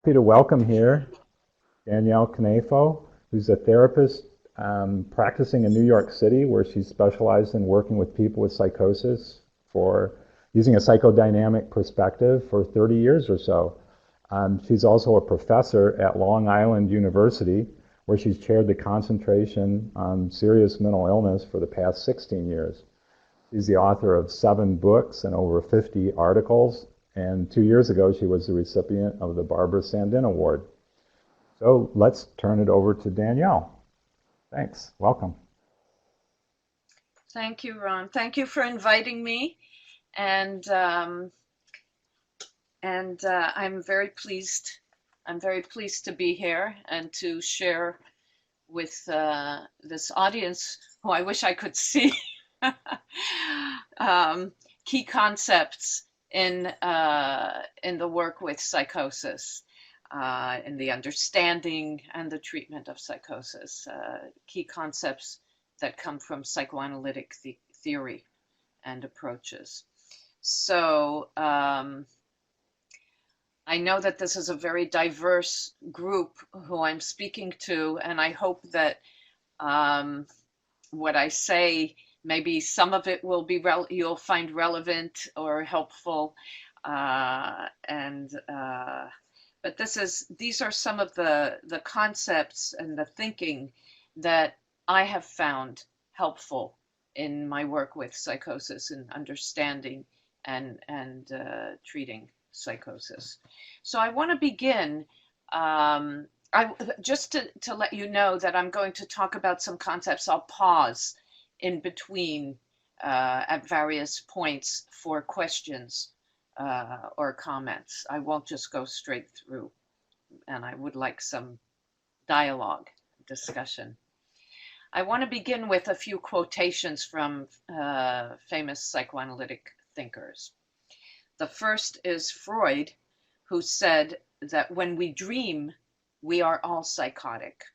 Happy to welcome here Danielle Knafo, who's a therapist practicing in New York City, where she's specialized in working with people with psychosis for using a psychodynamic perspective for 30 years or so. She's also a professor at Long Island University, where she's chaired the concentration on serious mental illness for the past 16 years. She's the author of 7 books and over 50 articles. And 2 years ago, she was the recipient of the Barbara Sandin Award. So let's turn it over to Danielle. Thanks. Welcome. Thank you, Ron. Thank you for inviting me. And I'm very pleased. I'm very pleased to be here and to share with this audience, who I wish I could see, key concepts in the work with psychosis, in the understanding and the treatment of psychosis, key concepts that come from psychoanalytic theory and approaches. So I know that this is a very diverse group who I'm speaking to, and I hope that what I say, maybe some of it will be you'll find relevant or helpful, but these are some of the concepts and the thinking that I have found helpful in my work with psychosis and understanding and treating psychosis. So I want to begin just to let you know that I'm going to talk about some concepts. I'll pause in between at various points for questions or comments. I won't just go straight through, and I would like some dialogue, discussion. I want to begin with a few quotations from famous psychoanalytic thinkers. The first is Freud, who said that when we dream, we are all psychotic.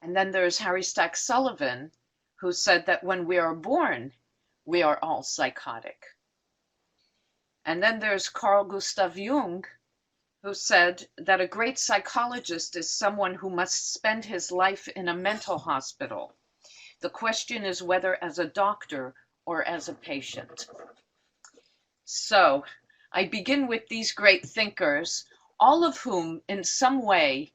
And then there's Harry Stack Sullivan, who said that when we are born, we are all psychotic. And then there's Carl Gustav Jung, who said that a great psychologist is someone who must spend his life in a mental hospital. The question is whether as a doctor or as a patient. So I begin with these great thinkers, all of whom in some way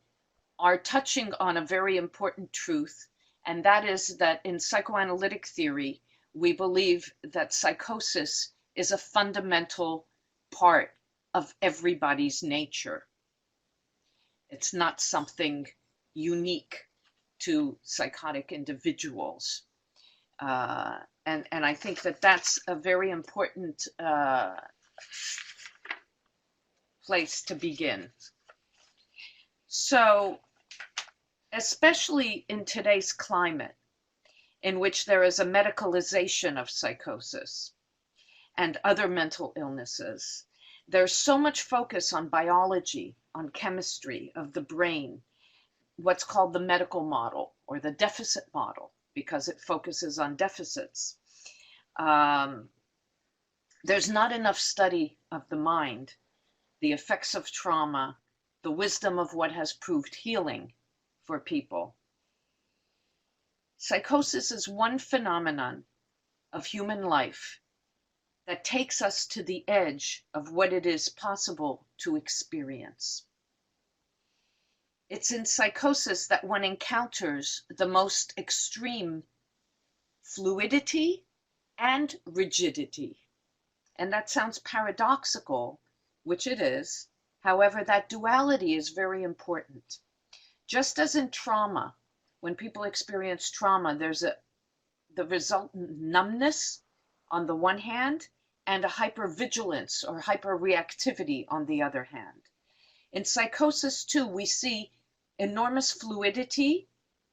are touching on a very important truth, and that is that in psychoanalytic theory, we believe that psychosis is a fundamental part of everybody's nature. It's not something unique to psychotic individuals. And I think that that's a very important place to begin. So, especially in today's climate, in which there is a medicalization of psychosis and other mental illnesses, there's so much focus on biology, on chemistry of the brain, what's called the medical model or the deficit model, because it focuses on deficits. There's not enough study of the mind, the effects of trauma, the wisdom of what has proved healing for people. Psychosis is one phenomenon of human life that takes us to the edge of what it is possible to experience. It's in psychosis that one encounters the most extreme fluidity and rigidity. And that sounds paradoxical, which it is. However, that duality is very important. Just as in trauma, when people experience trauma, there's the resultant numbness on the one hand, and a hypervigilance or hyperreactivity on the other hand. In psychosis too, we see enormous fluidity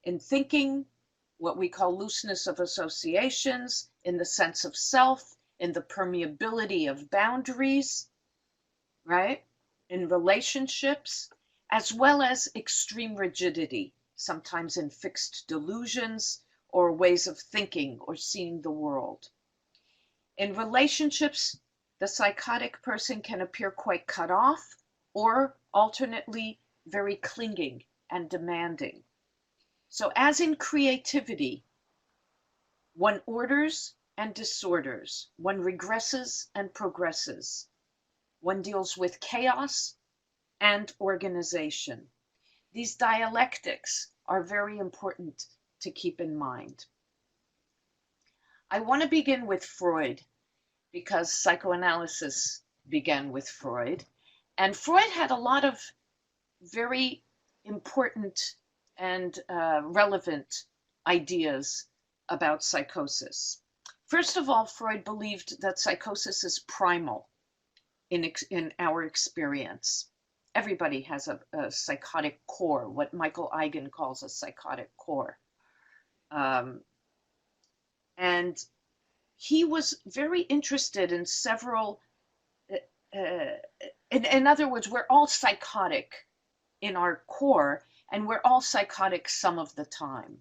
in thinking, what we call looseness of associations, in the sense of self, in the permeability of boundaries, right? In relationships, as well as extreme rigidity, sometimes in fixed delusions or ways of thinking or seeing the world. In relationships, the psychotic person can appear quite cut off or alternately very clinging and demanding. So as in creativity, one orders and disorders, one regresses and progresses, one deals with chaos and organization. These dialectics are very important to keep in mind. I want to begin with Freud because psychoanalysis began with Freud. And Freud had a lot of very important and relevant ideas about psychosis. First of all, Freud believed that psychosis is primal in our experience. Everybody has a psychotic core, what Michael Eigen calls a psychotic core. And he was very interested in several, in other words, we're all psychotic in our core, and we're all psychotic some of the time.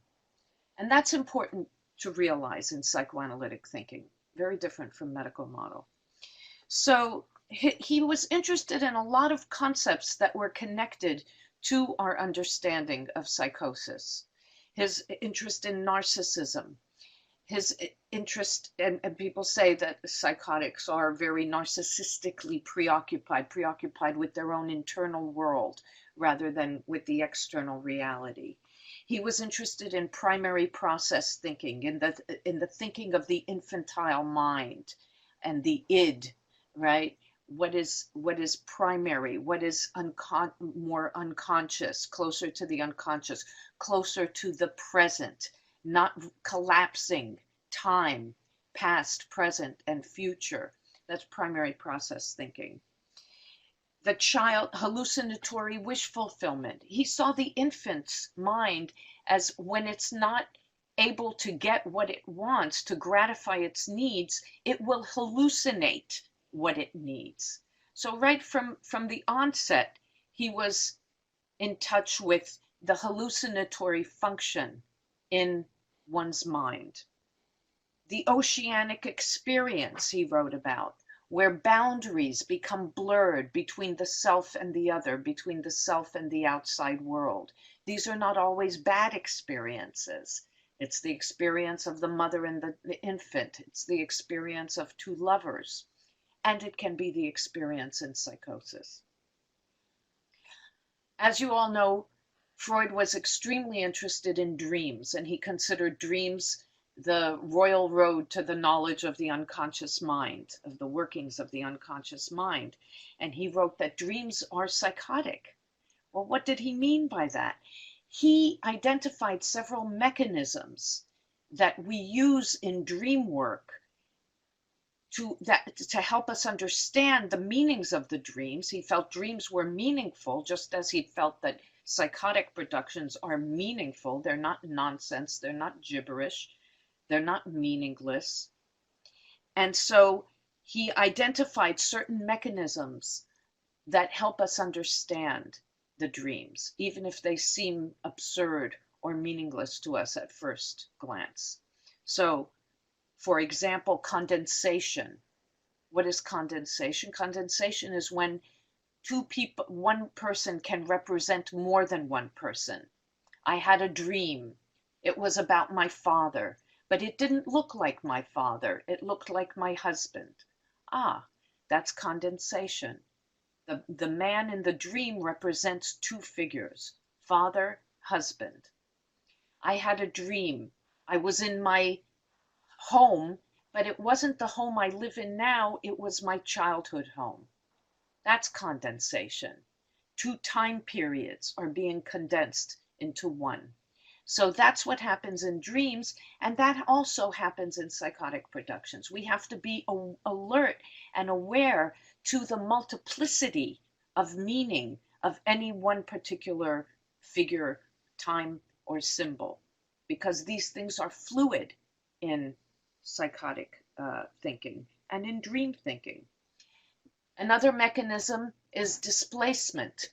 And that's important to realize in psychoanalytic thinking, very different from medical model. So he was interested in a lot of concepts that were connected to our understanding of psychosis. His interest in narcissism, his interest, and people say that psychotics are very narcissistically preoccupied with their own internal world rather than with the external reality. He was interested in primary process thinking, in the thinking of the infantile mind and the id, right? What is primary? What is more unconscious, closer to the unconscious, closer to the present, not collapsing time, past, present, and future. That's primary process thinking. The child, hallucinatory wish fulfillment. He saw the infant's mind as when it's not able to get what it wants to gratify its needs, it will hallucinate what it needs. So right from the onset, he was in touch with the hallucinatory function in one's mind. The oceanic experience he wrote about, where boundaries become blurred between the self and the other, between the self and the outside world. These are not always bad experiences. It's the experience of the mother and the infant. It's the experience of two lovers. And it can be the experience in psychosis. As you all know, Freud was extremely interested in dreams, and he considered dreams the royal road to the knowledge of the unconscious mind, of the workings of the unconscious mind. And he wrote that dreams are psychotic. Well, what did he mean by that? He identified several mechanisms that we use in dream work to help us understand the meanings of the dreams. He felt dreams were meaningful, just as he felt that psychotic productions are meaningful. They're not nonsense. They're not gibberish. They're not meaningless. And so he identified certain mechanisms that help us understand the dreams, even if they seem absurd or meaningless to us at first glance. So, for example, condensation. What is condensation? Condensation is when one person can represent more than one person. I had a dream. It was about my father, but it didn't look like my father. It looked like my husband. Ah, that's condensation. The man in the dream represents two figures, father, husband. I had a dream. I was in my home, but it wasn't the home I live in now. It was my childhood home. That's condensation. Two time periods are being condensed into one. So that's what happens in dreams, and that also happens in psychotic productions. We have to be alert and aware to the multiplicity of meaning of any one particular figure, time, or symbol, because these things are fluid in psychotic thinking and in dream thinking. Another mechanism is displacement.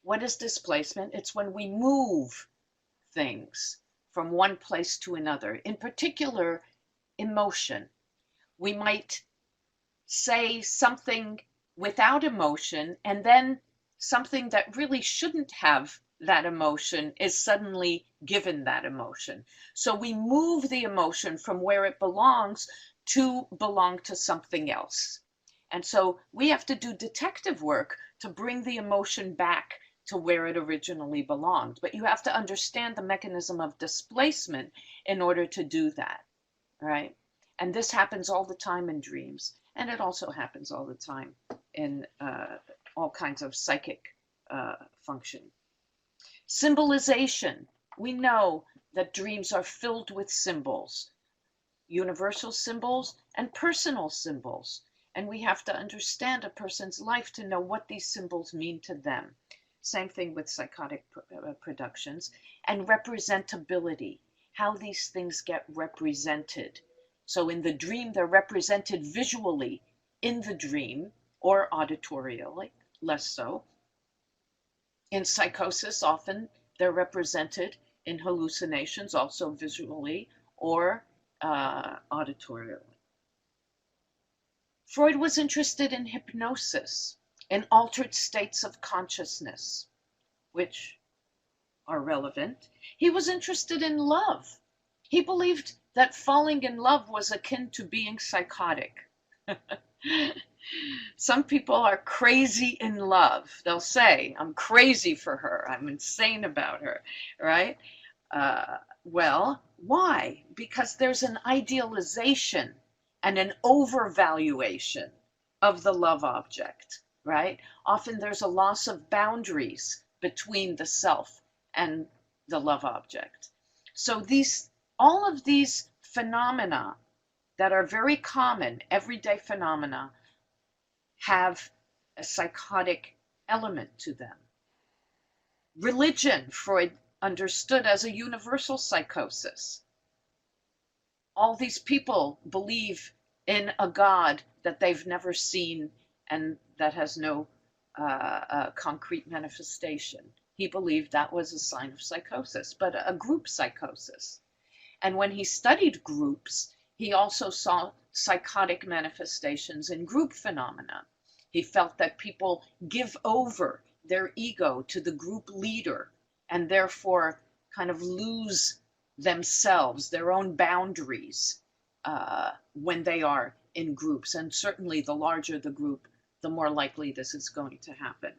What is displacement? It's when we move things from one place to another. In particular, emotion. We might say something without emotion, and then something that really shouldn't have that emotion is suddenly given that emotion. So we move the emotion from where it belongs to belong to something else. And so we have to do detective work to bring the emotion back to where it originally belonged. But you have to understand the mechanism of displacement in order to do that, right? And this happens all the time in dreams. And it also happens all the time in all kinds of psychic function. Symbolization. We know that dreams are filled with symbols, universal symbols and personal symbols. And we have to understand a person's life to know what these symbols mean to them. Same thing with psychotic productions. And representability, how these things get represented. So in the dream, they're represented visually in the dream or auditorially, less so. In psychosis, often they're represented in hallucinations, also visually or auditorially. Freud was interested in hypnosis, in altered states of consciousness, which are relevant. He was interested in love. He believed that falling in love was akin to being psychotic. Some people are crazy in love. They'll say, I'm crazy for her. I'm insane about her, right? Well, why? Because there's an idealization and an overvaluation of the love object, right? Often there's a loss of boundaries between the self and the love object. So all of these phenomena that are very common, everyday phenomena, have a psychotic element to them. Religion, Freud understood as a universal psychosis. All these people believe in a God that they've never seen and that has no concrete manifestation. He believed that was a sign of psychosis, but a group psychosis. And when he studied groups, he also saw psychotic manifestations in group phenomena. He felt that people give over their ego to the group leader and therefore kind of lose themselves, their own boundaries, when they are in groups. And certainly the larger the group, the more likely this is going to happen.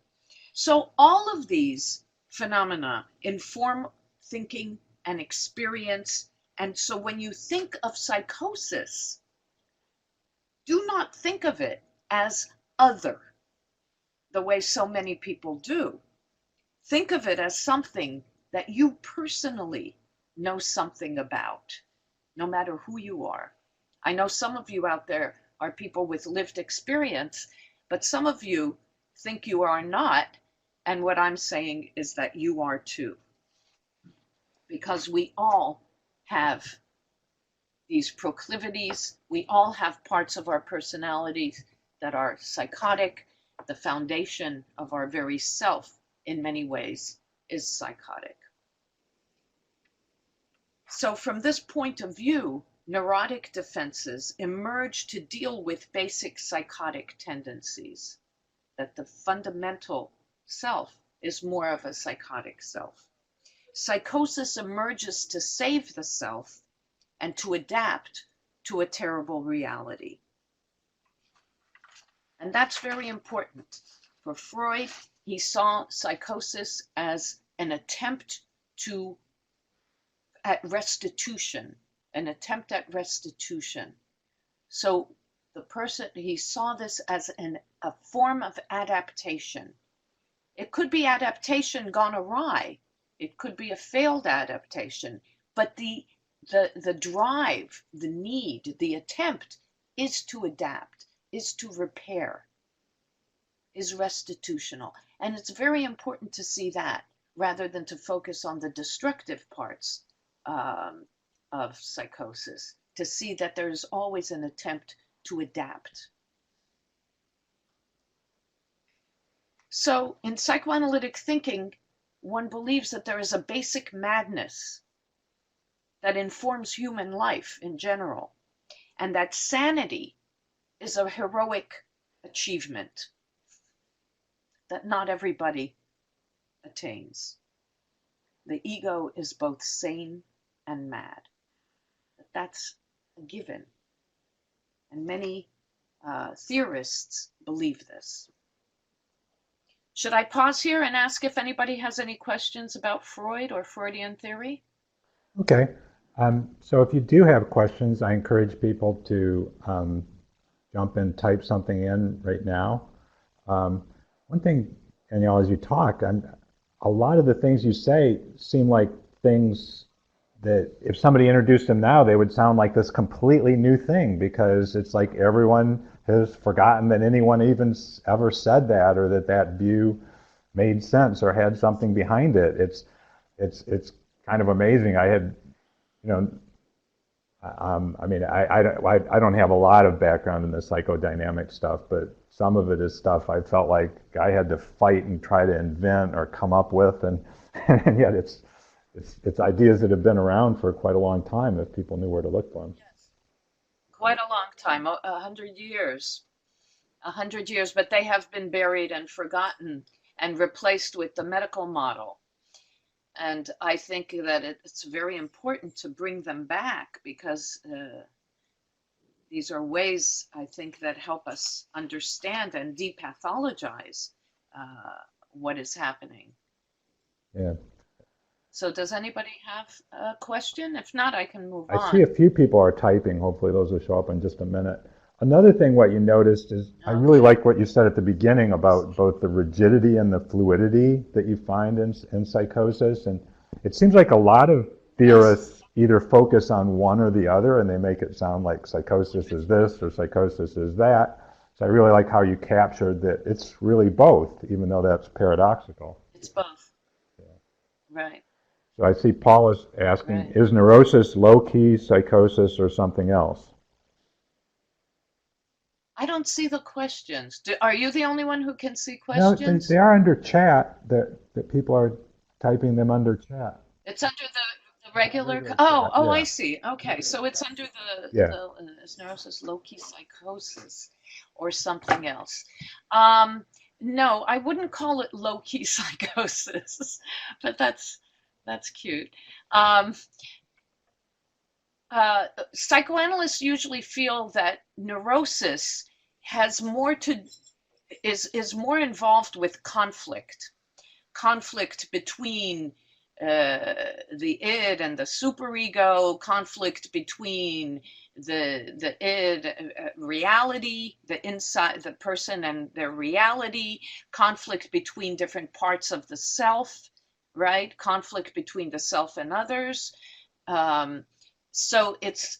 So all of these phenomena inform thinking and experience. And so when you think of psychosis, do not think of it as other, the way so many people do. Think of it as something that you personally know something about, no matter who you are. I know some of you out there are people with lived experience, but some of you think you are not. And what I'm saying is that you are too. Because we all have these proclivities. We all have parts of our personalities that are psychotic. The foundation of our very self, in many ways, is psychotic. So from this point of view, neurotic defenses emerge to deal with basic psychotic tendencies, that the fundamental self is more of a psychotic self. Psychosis emerges to save the self and to adapt to a terrible reality. And that's very important. For Freud, he saw psychosis as an attempt at restitution, an attempt at restitution. So the person, he saw this as a form of adaptation. It could be adaptation gone awry. It could be a failed adaptation, but the drive, the need, the attempt is to adapt, is to repair, is restitutional. And it's very important to see that rather than to focus on the destructive parts of psychosis, to see that there's always an attempt to adapt. So in psychoanalytic thinking, one believes that there is a basic madness that informs human life in general, and that sanity is a heroic achievement. that not everybody attains. The ego is both sane and mad. That's a given. And many theorists believe this. Should I pause here and ask if anybody has any questions about Freud or Freudian theory? Okay. So if you do have questions, I encourage people to jump in, type something in right now. One thing, Danielle, as you talk, a lot of the things you say seem like things that if somebody introduced them now, they would sound like this completely new thing, because it's like everyone has forgotten that anyone even ever said that, or that view made sense or had something behind it. It's kind of amazing. I had, I mean, I don't have a lot of background in the psychodynamic stuff, but some of it is stuff I felt like I had to fight and try to invent or come up with, and yet it's ideas that have been around for quite a long time if people knew where to look for them. Yes, quite a long time, 100 years. 100 years, but they have been buried and forgotten and replaced with the medical model. And I think that it's very important to bring them back, because these are ways, I think, that help us understand and depathologize what is happening. Yeah. So does anybody have a question? If not, I can move on. I see a few people are typing. Hopefully those will show up in just a minute. Another thing what you noticed is, I really like what you said at the beginning about both the rigidity and the fluidity that you find in psychosis. And it seems like a lot of theorists either focus on one or the other, and they make it sound like psychosis is this or psychosis is that. So I really like how you captured that it's really both, even though that's paradoxical. It's both. Yeah. Right. So I see Paul is asking, Right. Is neurosis low-key psychosis or something else? I don't see the questions. Are you the only one who can see No, questions? they are under chat, that people are typing them under chat. It's under the regular. Regular Oh, chat, yeah. I see. Okay, so it's under Yeah. is neurosis low-key psychosis or something else. No, I wouldn't call it low-key psychosis, but that's cute. Psychoanalysts usually feel that neurosis has is more involved with conflict between the id and the superego, conflict between the id reality, the inside, the person and their reality, conflict between different parts of the self, right? Conflict between the self and others. So it's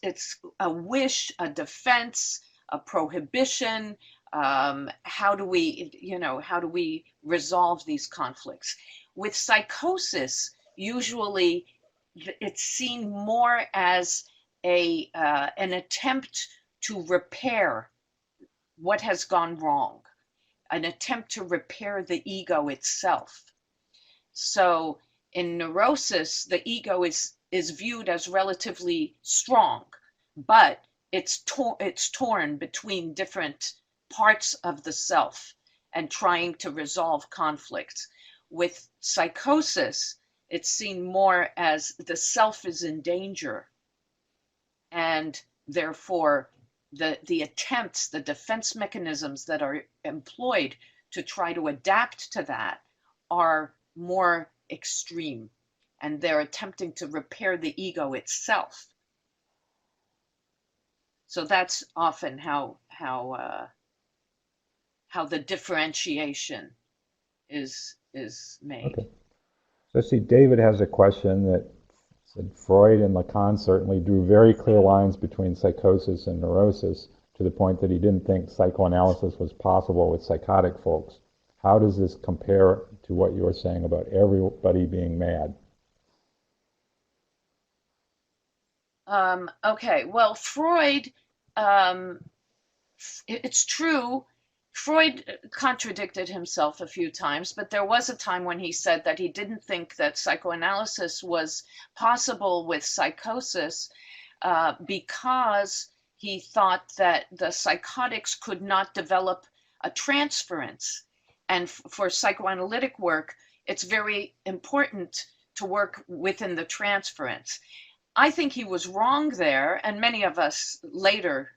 a wish, a defense, a prohibition. How do we resolve these conflicts? With psychosis, usually it's seen more as an attempt to repair what has gone wrong, an attempt to repair the ego itself. So in neurosis, the ego is viewed as relatively strong, but it's torn between different parts of the self and trying to resolve conflicts. With psychosis, it's seen more as the self is in danger, and therefore the attempts, the defense mechanisms that are employed to try to adapt to that are more extreme, and they're attempting to repair the ego itself. So that's often how the differentiation is made. Okay. So I see David has a question that said Freud and Lacan certainly drew very clear lines between psychosis and neurosis, to the point that he didn't think psychoanalysis was possible with psychotic folks. How does this compare to what you were saying about everybody being mad? Okay, well, Freud, it's true, Freud contradicted himself a few times, but there was a time when he said that he didn't think that psychoanalysis was possible with psychosis because he thought that the psychotics could not develop a transference. And for psychoanalytic work, it's very important to work within the transference. I think he was wrong there, and many of us later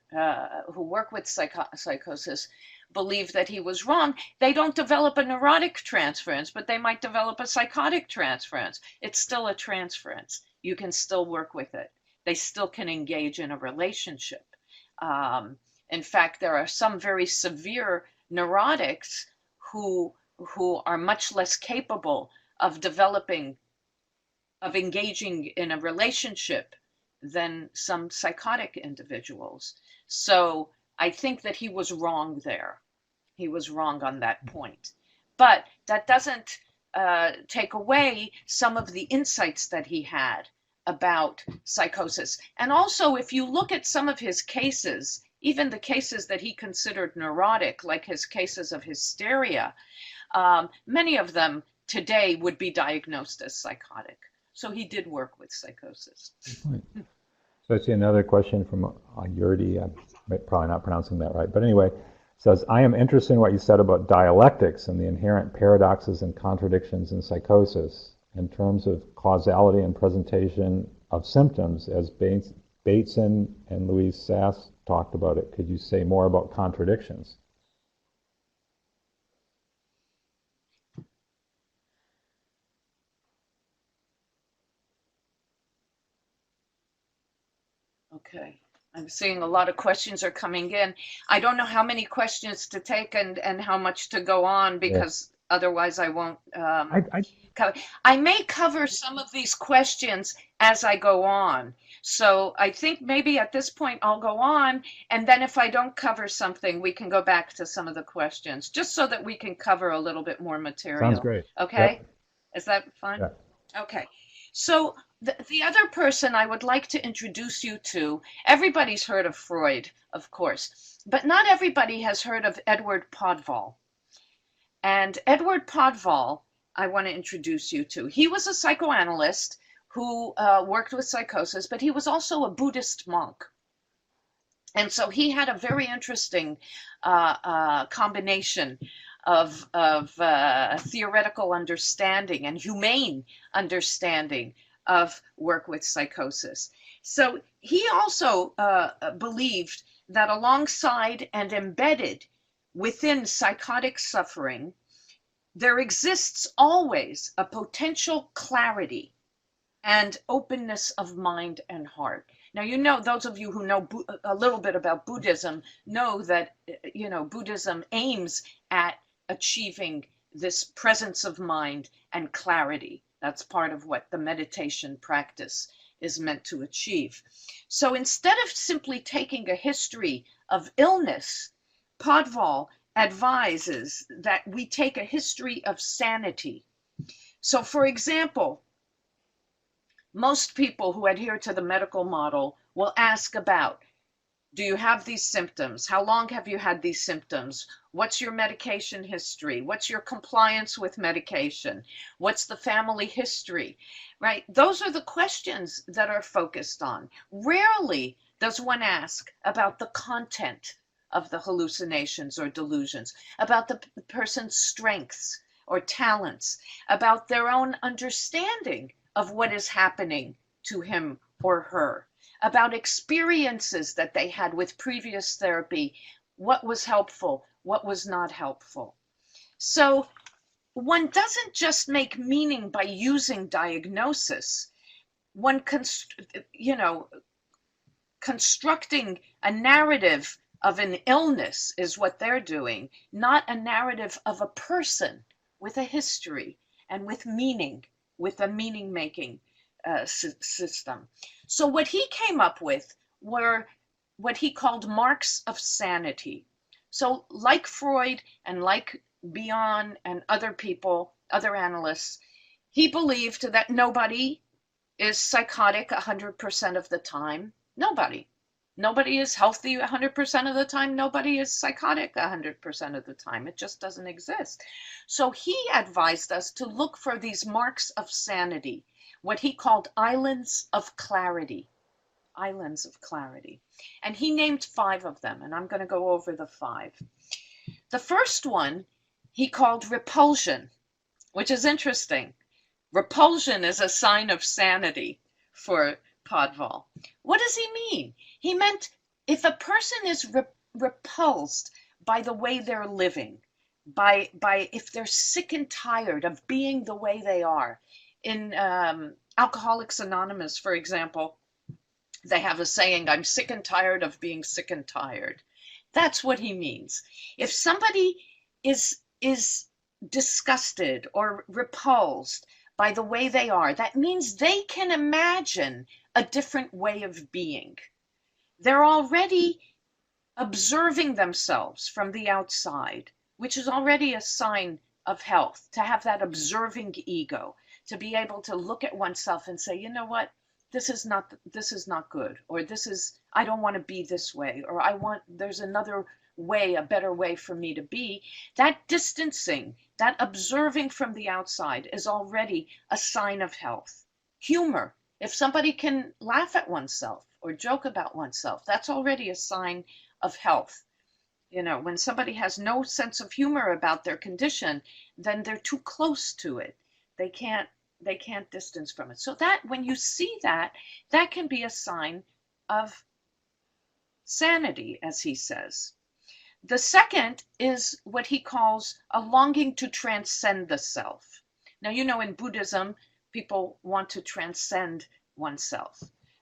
who work with psychosis believe that he was wrong. They don't develop a neurotic transference, but they might develop a psychotic transference. It's still a transference. You can still work with it. They still can engage in a relationship. In fact, there are some very severe neurotics who are much less capable of engaging in a relationship than some psychotic individuals. So I think that he was wrong there. He was wrong on that point. But that doesn't take away some of the insights that he had about psychosis. And also, if you look at some of his cases, even the cases that he considered neurotic, like his cases of hysteria, many of them today would be diagnosed as psychotic. So he did work with psychosis. So I see another question from Yurdi. I'm probably not pronouncing that right, but anyway, says, I am interested in what you said about dialectics and the inherent paradoxes and contradictions in psychosis in terms of causality and presentation of symptoms, as Bateson and Louise Sass talked about it. Could you say more about contradictions? Okay, I'm seeing a lot of questions are coming in. I don't know how many questions to take and how much to go on, because otherwise I won't cover. I may cover some of these questions as I go on. So I think maybe at this point I'll go on, and then if I don't cover something, we can go back to some of the questions, just so that we can cover a little bit more material. Sounds great. Okay? Yep. Is that fine? Yeah. Okay. So the other person I would like to introduce you to, everybody's heard of Freud, of course, but not everybody has heard of Edward Podval. And Edward Podval, I want to introduce you to. He was a psychoanalyst who worked with psychosis, but he was also a Buddhist monk. And so he had a very interesting combination of theoretical understanding and humane understanding of work with psychosis. So he also believed that alongside and embedded within psychotic suffering, there exists always a potential clarity and openness of mind and heart. Now, you know, those of you who know a little bit about Buddhism know that, you know, Buddhism aims at achieving this presence of mind and clarity. That's part of what the meditation practice is meant to achieve. So instead of simply taking a history of illness, Podval advises that we take a history of sanity. So, for example, most people who adhere to the medical model will ask about, do you have these symptoms? How long have you had these symptoms? What's your medication history? What's your compliance with medication? What's the family history? Right? Those are the questions that are focused on. Rarely does one ask about the content of the hallucinations or delusions, about the person's strengths or talents, about their own understanding of what is happening to him or her, about experiences that they had with previous therapy, what was helpful, what was not helpful. So one doesn't just make meaning by using diagnosis. One constructing a narrative of an illness is what they're doing, not a narrative of a person with a history and with meaning, with a meaning-making system. So what he came up with were what he called marks of sanity. So like Freud and like Bion and other people, other analysts, he believed that nobody is psychotic 100% of the time. Nobody. Nobody is healthy 100% of the time. Nobody is psychotic 100% of the time. It just doesn't exist. So he advised us to look for these marks of sanity, what he called islands of clarity. Islands of clarity. And he named 5 of them, and I'm going to go over the 5. The first one he called repulsion, which is interesting. Repulsion is a sign of sanity for Podval. What does he mean? He meant if a person is repulsed by the way they're living, by if they're sick and tired of being the way they are. In Alcoholics Anonymous, for example, they have a saying, I'm sick and tired of being sick and tired. That's what he means. If somebody is disgusted or repulsed by the way they are, that means they can imagine a different way of being. They're already observing themselves from the outside, which is already a sign of health, to have that observing ego, to be able to look at oneself and say, you know what, this is not good, or I don't want to be this way, or there's another way, a better way for me to be. That distancing, that observing from the outside is already a sign of health. Humor, if somebody can laugh at oneself or joke about oneself, that's already a sign of health. You know, when somebody has no sense of humor about their condition, then they're too close to it. They can't distance from it. So that when you see that can be a sign of sanity, as he says. The second is what he calls a longing to transcend the self. Now, you know, in Buddhism, people want to transcend oneself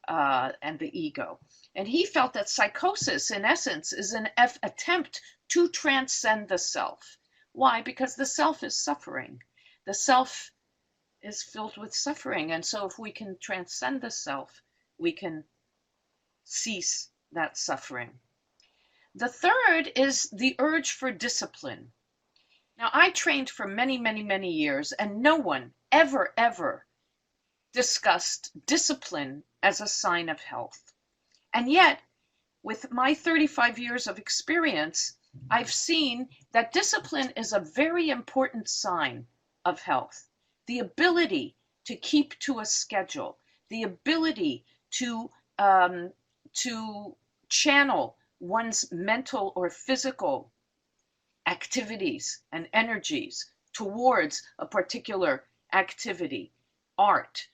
and the ego. And he felt that psychosis, in essence, is an attempt to transcend the self. Why? Because the self is suffering. The self is filled with suffering. And so if we can transcend the self, we can cease that suffering. The third is the urge for discipline. Now, I trained for many, many, many years, and no one ever discussed discipline as a sign of health. And yet, with my 35 years of experience, I've seen that discipline is a very important sign of health. The ability to keep to a schedule, the ability to channel one's mental or physical activities and energies towards a particular activity, art,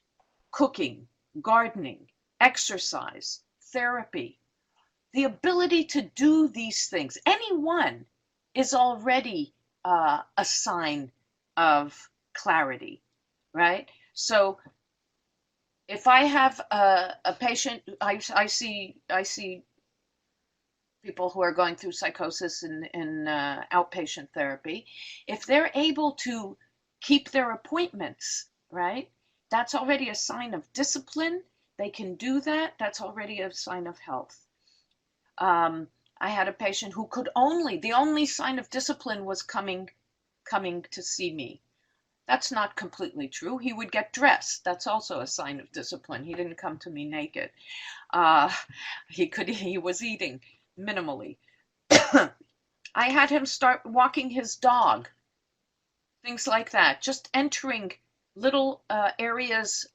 cooking, gardening, exercise, therapy. The ability to do these things, any one, is already a sign of clarity, right? So if I have a patient, I see people who are going through psychosis in outpatient therapy. If they're able to keep their appointments, right, that's already a sign of discipline. They can do that. That's already a sign of health. I had a patient who the only sign of discipline was coming to see me. That's not completely true. He would get dressed. That's also a sign of discipline. He didn't come to me naked. He was eating minimally. I had him start walking his dog. Things like that. Just entering little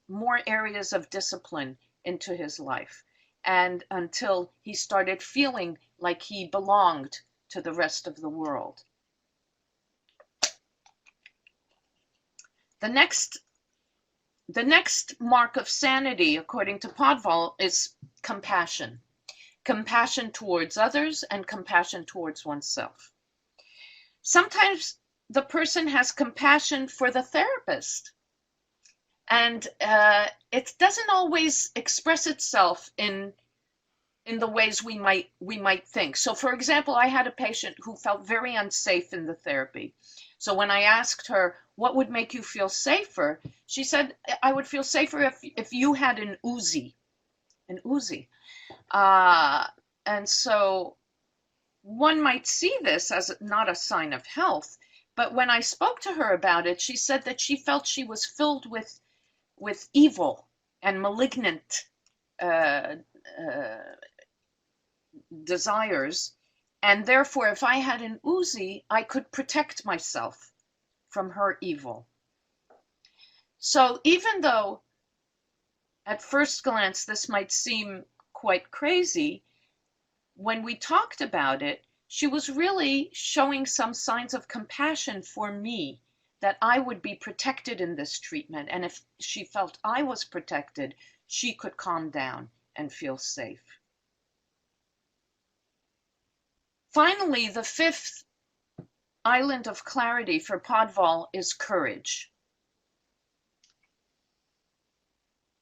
more areas of discipline into his life. And until he started feeling like he belonged to the rest of the world. The next mark of sanity, according to Podval, is compassion. Compassion towards others and compassion towards oneself. Sometimes the person has compassion for the therapist, and it doesn't always express itself in the ways we might think. So, for example, I had a patient who felt very unsafe in the therapy. So when I asked her, what would make you feel safer? She said, I would feel safer if you had an Uzi. And so one might see this as not a sign of health, but when I spoke to her about it, she said that she felt she was filled with evil and malignant desires. And therefore, if I had an Uzi, I could protect myself from her evil. So even though at first glance this might seem quite crazy, when we talked about it, she was really showing some signs of compassion for me, that I would be protected in this treatment. And if she felt I was protected, she could calm down and feel safe. Finally, the fifth island of clarity for Podval is courage.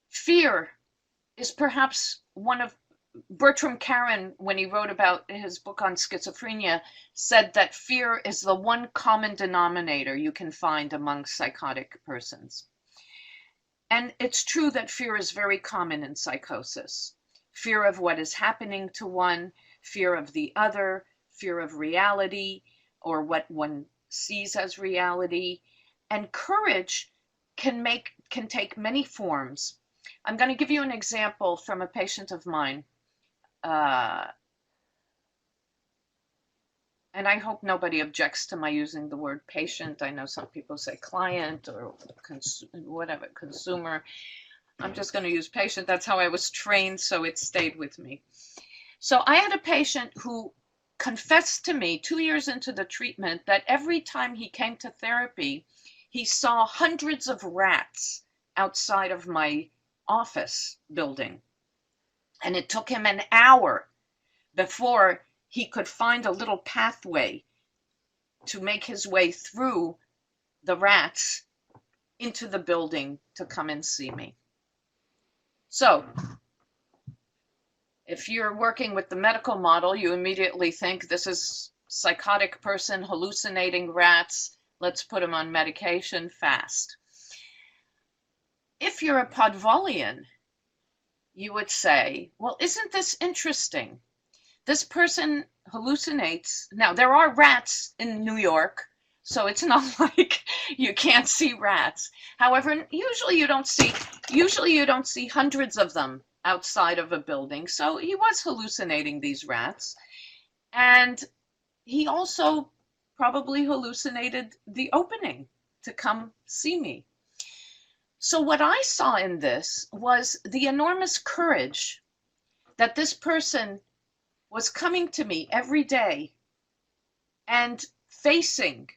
Fear is perhaps one of Bertram Karen, when he wrote about his book on schizophrenia, said that fear is the one common denominator you can find among psychotic persons. And it's true that fear is very common in psychosis. Fear of what is happening to one, fear of the other, fear of reality, or what one sees as reality. And courage can take many forms. I'm going to give you an example from a patient of mine. And I hope nobody objects to my using the word patient. I know some people say client or whatever, consumer. I'm just going to use patient. That's how I was trained, so it stayed with me. So I had a patient who confessed to me 2 years into the treatment that every time he came to therapy, he saw hundreds of rats outside of my office building. And it took him an hour before he could find a little pathway to make his way through the rats into the building to come and see me. So, if you're working with the medical model, you immediately think this is psychotic person hallucinating rats. Let's put him on medication fast. If you're a Podvalian, you would say, well, isn't this interesting? This person hallucinates. Now, there are rats in New York, so it's not like you can't see rats. However, usually you don't see hundreds of them outside of a building. So he was hallucinating these rats. And he also probably hallucinated the opening to come see me. So what I saw in this was the enormous courage that this person was coming to me every day and facing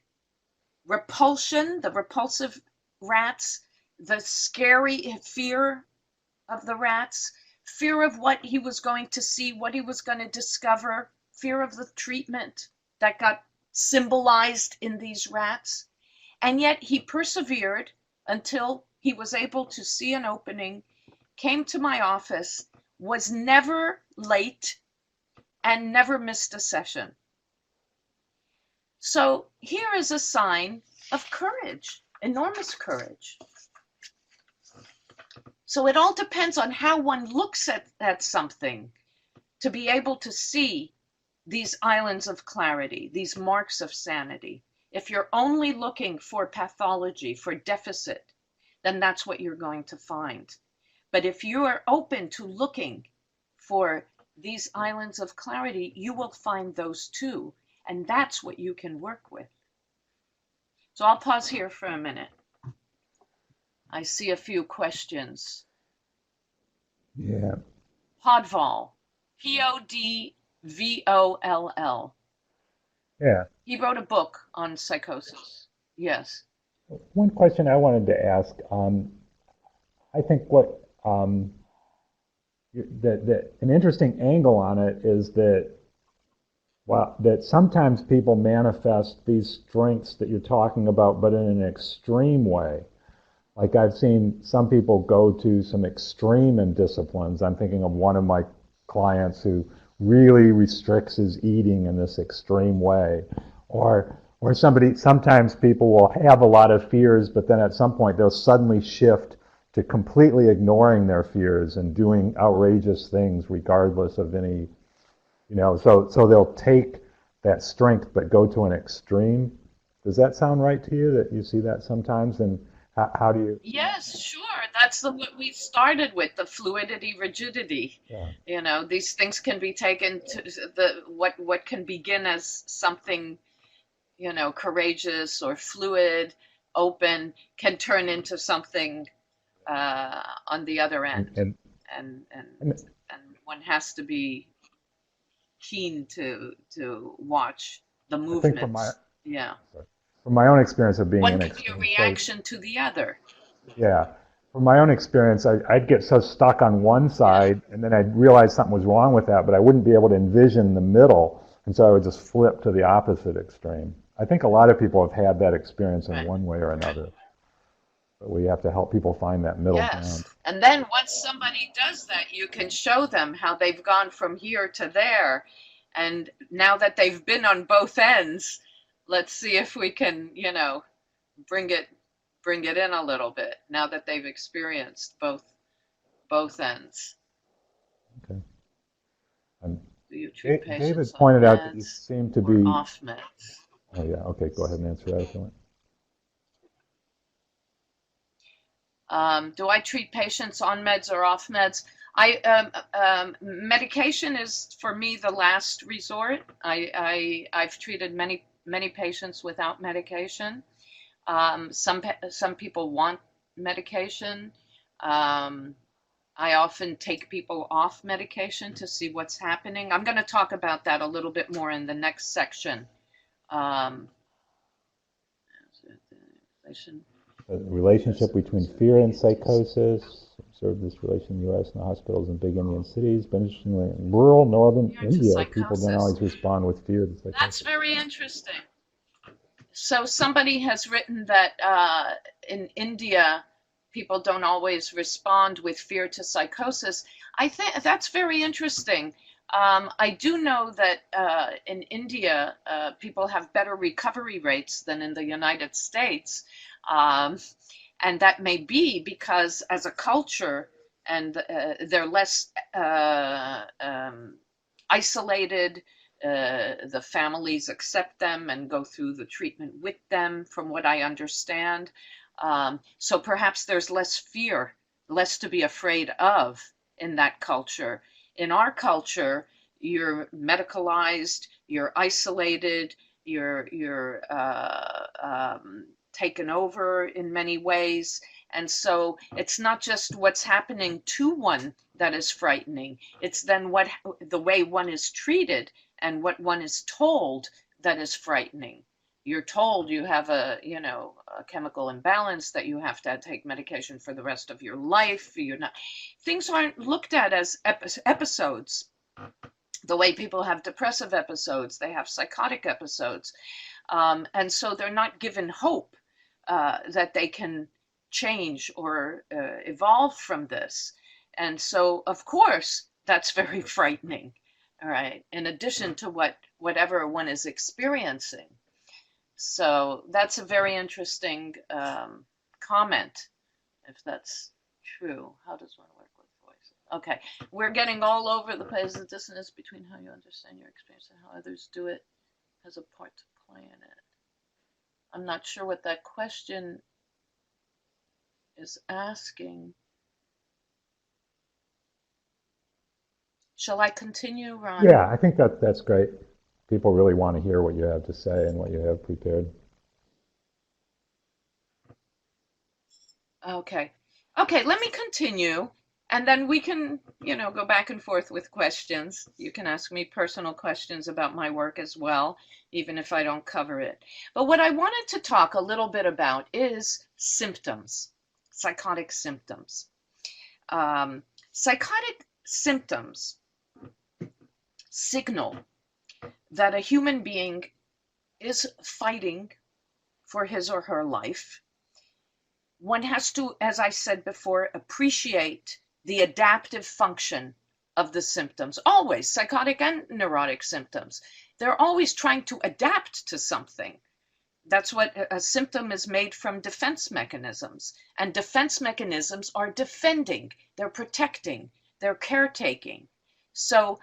repulsion, the repulsive rats, the scary fear of the rats, fear of what he was going to see, what he was going to discover, fear of the treatment that got symbolized in these rats. And yet he persevered until he was able to see an opening, came to my office, was never late, and never missed a session. So here is a sign of courage, enormous courage. So it all depends on how one looks at something to be able to see these islands of clarity, these marks of sanity. If you're only looking for pathology, for deficit, then that's what you're going to find. But if you are open to looking for these islands of clarity, you will find those too. And that's what you can work with. So I'll pause here for a minute. I see a few questions. Yeah. Podval, Podvoll. Yeah. He wrote a book on psychosis. Yes. One question I wanted to ask, I think what an interesting angle on it is that that sometimes people manifest these strengths that you're talking about, but in an extreme way. Like I've seen some people go to some extreme in disciplines. I'm thinking of one of my clients who really restricts his eating in this extreme way. Or sometimes people will have a lot of fears, but then at some point they'll suddenly shift to completely ignoring their fears and doing outrageous things regardless of any, so they'll take that strength but go to an extreme. Does that sound right to you, that you see that sometimes? And how do you? Yes, sure. That's what we started with, the fluidity, rigidity. Yeah. These things can be taken to what can begin as something, courageous or fluid, open, can turn into something on the other end. And one has to be keen to watch the I think from movements. Yeah. my own experience of being One in could be a extreme states, reaction to the other. yeah, from my own experience, I'd get so stuck on one Yeah. side, and then I'd realize something was wrong with that, but I wouldn't be able to envision the middle, and so I would just flip to the opposite extreme. I think a lot of people have had that experience in Right. one way or another, but we have to help people find that middle ground. Yes. And then once somebody does that, you can show them how they've gone from here to there. And now that they've been on both ends, let's see if we can, bring it in a little bit now that they've experienced both ends. Okay. And Do you treat David patients pointed on out that you meds seem to or be, off meds? oh yeah, okay, go ahead and answer that if you want. Do I treat patients on meds or off meds? Medication is for me the last resort. I've treated many patients without medication. Some people want medication. I often take people off medication to see what's happening. I'm going to talk about that a little bit more in the next section. The relationship between fear and psychosis. Observed this relation in the U.S. and the hospitals in big Indian cities. But interestingly, in rural northern India, people don't always respond with fear to psychosis. That's very interesting. So somebody has written that in India, people don't always respond with fear to psychosis. I think that's very interesting. I do know that in India, people have better recovery rates than in the United States. And that may be because as a culture, and they're less isolated, the families accept them and go through the treatment with them, from what I understand. So perhaps there's less fear, less to be afraid of in that culture. In our culture, you're medicalized, you're isolated, you're taken over in many ways. And so it's not just what's happening to one that is frightening, it's then the way one is treated and what one is told that is frightening. You're told you have a chemical imbalance, that you have to take medication for the rest of your life. Things aren't looked at as episodes. The way people have depressive episodes, they have psychotic episodes. And so they're not given hope that they can change or evolve from this. And so, of course, that's very frightening, all right, in addition to whatever one is experiencing. So that's a very interesting comment, if that's true. How does one work with voices? Okay, we're getting all over the place. The dissonance between how you understand your experience and how others do it has a part to play in it. I'm not sure what that question is asking. Shall I continue, Ron? Yeah, I think that's great. People really want to hear what you have to say and what you have prepared. Okay, let me continue, and then we can, go back and forth with questions. You can ask me personal questions about my work as well, even if I don't cover it. But what I wanted to talk a little bit about is symptoms, psychotic symptoms. Psychotic symptoms signal that a human being is fighting for his or her life. One has to, as I said before, appreciate the adaptive function of the symptoms. Always, psychotic and neurotic symptoms. They're always trying to adapt to something. That's what a symptom is made from, defense mechanisms. And defense mechanisms are defending, they're protecting, they're caretaking. So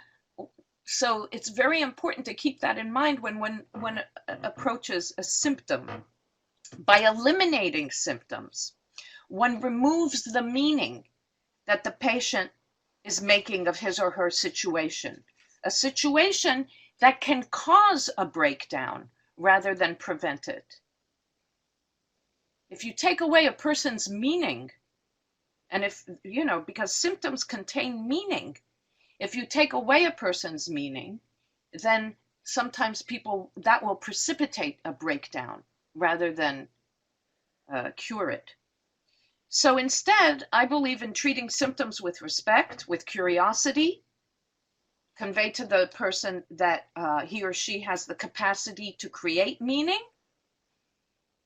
it's very important to keep that in mind when one approaches a symptom. By eliminating symptoms, one removes the meaning that the patient is making of his or her situation, a situation that can cause a breakdown rather than prevent it. If you take away a person's meaning, and because symptoms contain meaning, if you take away a person's meaning, then sometimes that will precipitate a breakdown rather than cure it. So instead, I believe in treating symptoms with respect, with curiosity, convey to the person that he or she has the capacity to create meaning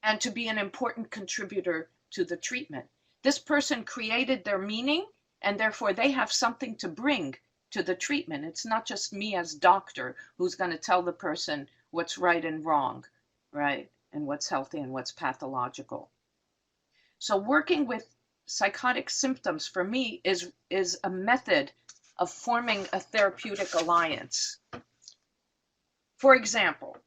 and to be an important contributor to the treatment. This person created their meaning, and therefore they have something to bring to the treatment. It's not just me as doctor who's going to tell the person what's right and wrong, right? And what's healthy and what's pathological. So working with psychotic symptoms for me is a method of forming a therapeutic alliance. For example,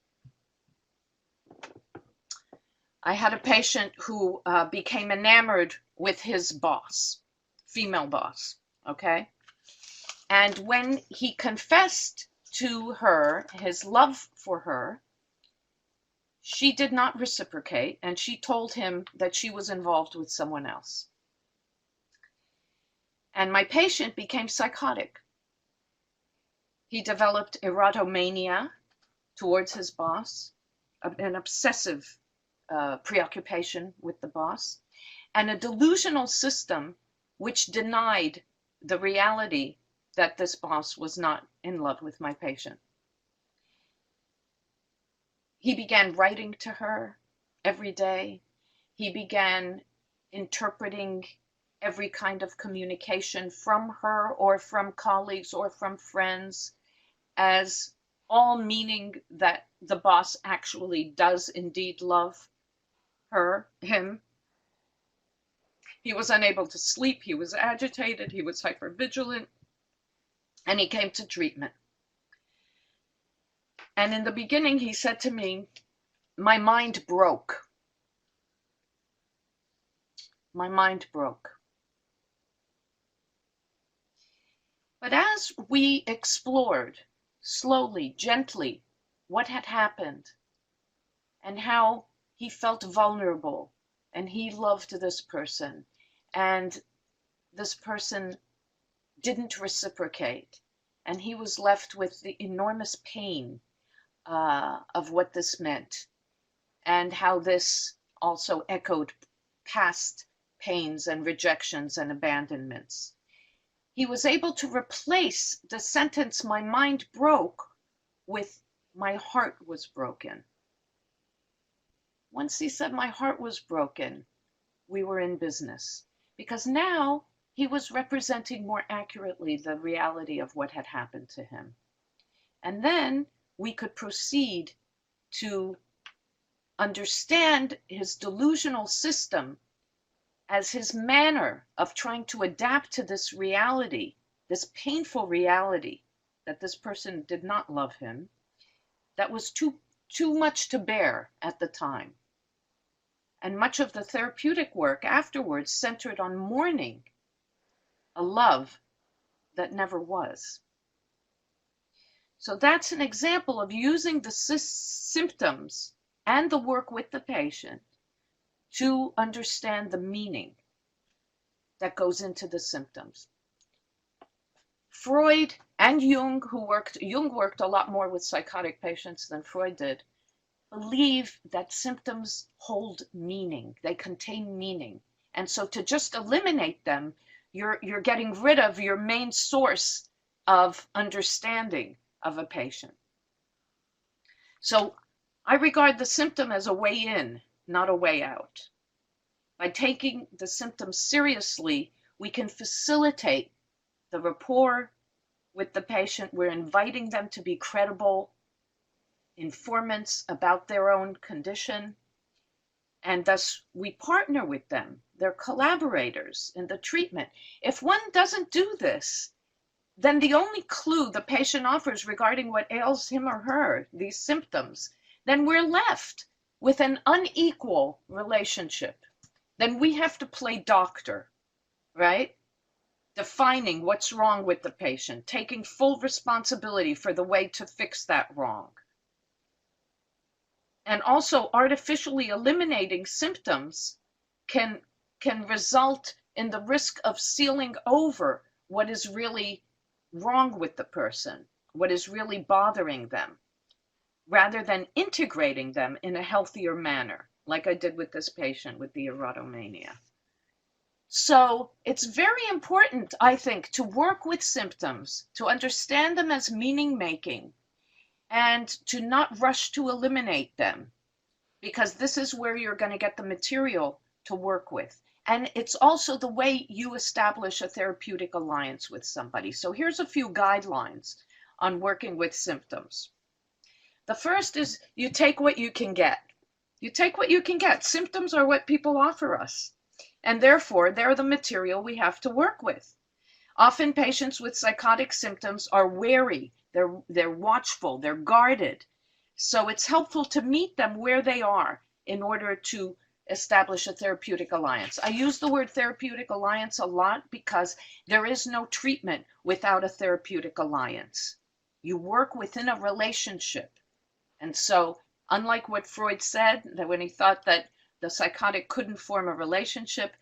I had a patient who became enamored with his boss, female boss, okay? And when he confessed to her his love for her, she did not reciprocate, and she told him that she was involved with someone else. And my patient became psychotic. He developed erotomania towards his boss, an obsessive preoccupation with the boss, and a delusional system which denied the reality that this boss was not in love with my patient. He began writing to her every day. He began interpreting every kind of communication from her or from colleagues or from friends as all meaning that the boss actually does indeed love him. He was unable to sleep. He was agitated. He was hypervigilant. And he came to treatment. And in the beginning, he said to me, my mind broke. My mind broke. But as we explored slowly, gently, what had happened and how he felt vulnerable and he loved this person and this person didn't reciprocate and he was left with the enormous pain of what this meant, and how this also echoed past pains and rejections and abandonments. He was able to replace the sentence, my mind broke, with my heart was broken. Once he said my heart was broken, we were in business, because now he was representing more accurately the reality of what had happened to him. And then we could proceed to understand his delusional system as his manner of trying to adapt to this reality, this painful reality that this person did not love him, that was too much to bear at the time. And much of the therapeutic work afterwards centered on mourning a love that never was. So that's an example of using the symptoms and the work with the patient to understand the meaning that goes into the symptoms. Freud and Jung worked a lot more with psychotic patients than Freud did, believe that symptoms hold meaning, they contain meaning. And so to just eliminate them, you're getting rid of your main source of understanding of a patient. So I regard the symptom as a way in, not a way out. By taking the symptoms seriously, we can facilitate the rapport with the patient. We're inviting them to be credible informants about their own condition, and thus we partner with them. They're collaborators in the treatment. If one doesn't do this, then the only clue the patient offers regarding what ails him or her, these symptoms, then we're left with an unequal relationship. Then we have to play doctor, right? Defining what's wrong with the patient, taking full responsibility for the way to fix that wrong. And also artificially eliminating symptoms can result in the risk of sealing over what is really wrong with the person, what is really bothering them, rather than integrating them in a healthier manner, like I did with this patient with the erotomania. So it's very important, I think, to work with symptoms, to understand them as meaning-making, and to not rush to eliminate them, because this is where you're going to get the material to work with. And it's also the way you establish a therapeutic alliance with somebody. So here's a few guidelines on working with symptoms. The first is you take what you can get. You take what you can get. Symptoms are what people offer us, and therefore they're the material we have to work with. Often patients with psychotic symptoms are wary, they're watchful, they're guarded. So it's helpful to meet them where they are in order to establish a therapeutic alliance. I use the word therapeutic alliance a lot because there is no treatment without a therapeutic alliance. You work within a relationship. And so, unlike what Freud said, that when he thought that the psychotic couldn't form a relationship,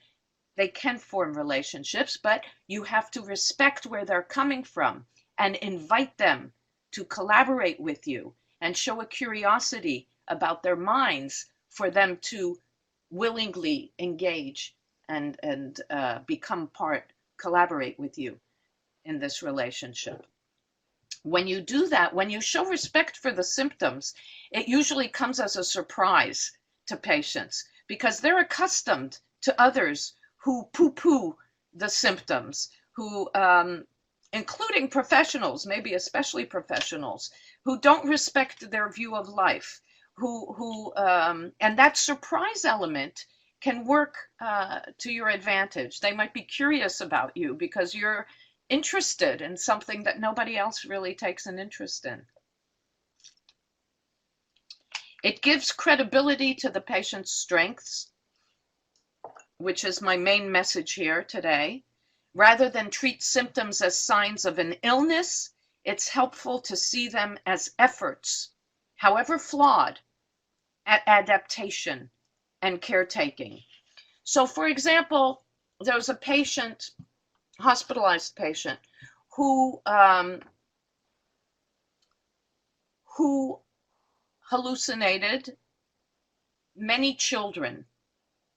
they can form relationships, but you have to respect where they're coming from and invite them to collaborate with you and show a curiosity about their minds for them to willingly engage and become part, collaborate with you in this relationship. When you do that, when you show respect for the symptoms, it usually comes as a surprise to patients because they're accustomed to others who poo-poo the symptoms, who, including professionals, maybe especially professionals, who don't respect their view of life, and that surprise element can work to your advantage. They might be curious about you because you're interested in something that nobody else really takes an interest in. It gives credibility to the patient's strengths, which is my main message here today. Rather than treat symptoms as signs of an illness, it's helpful to see them as efforts, however flawed, at adaptation and caretaking. So, for example, there was a patient, hospitalized patient, who hallucinated many children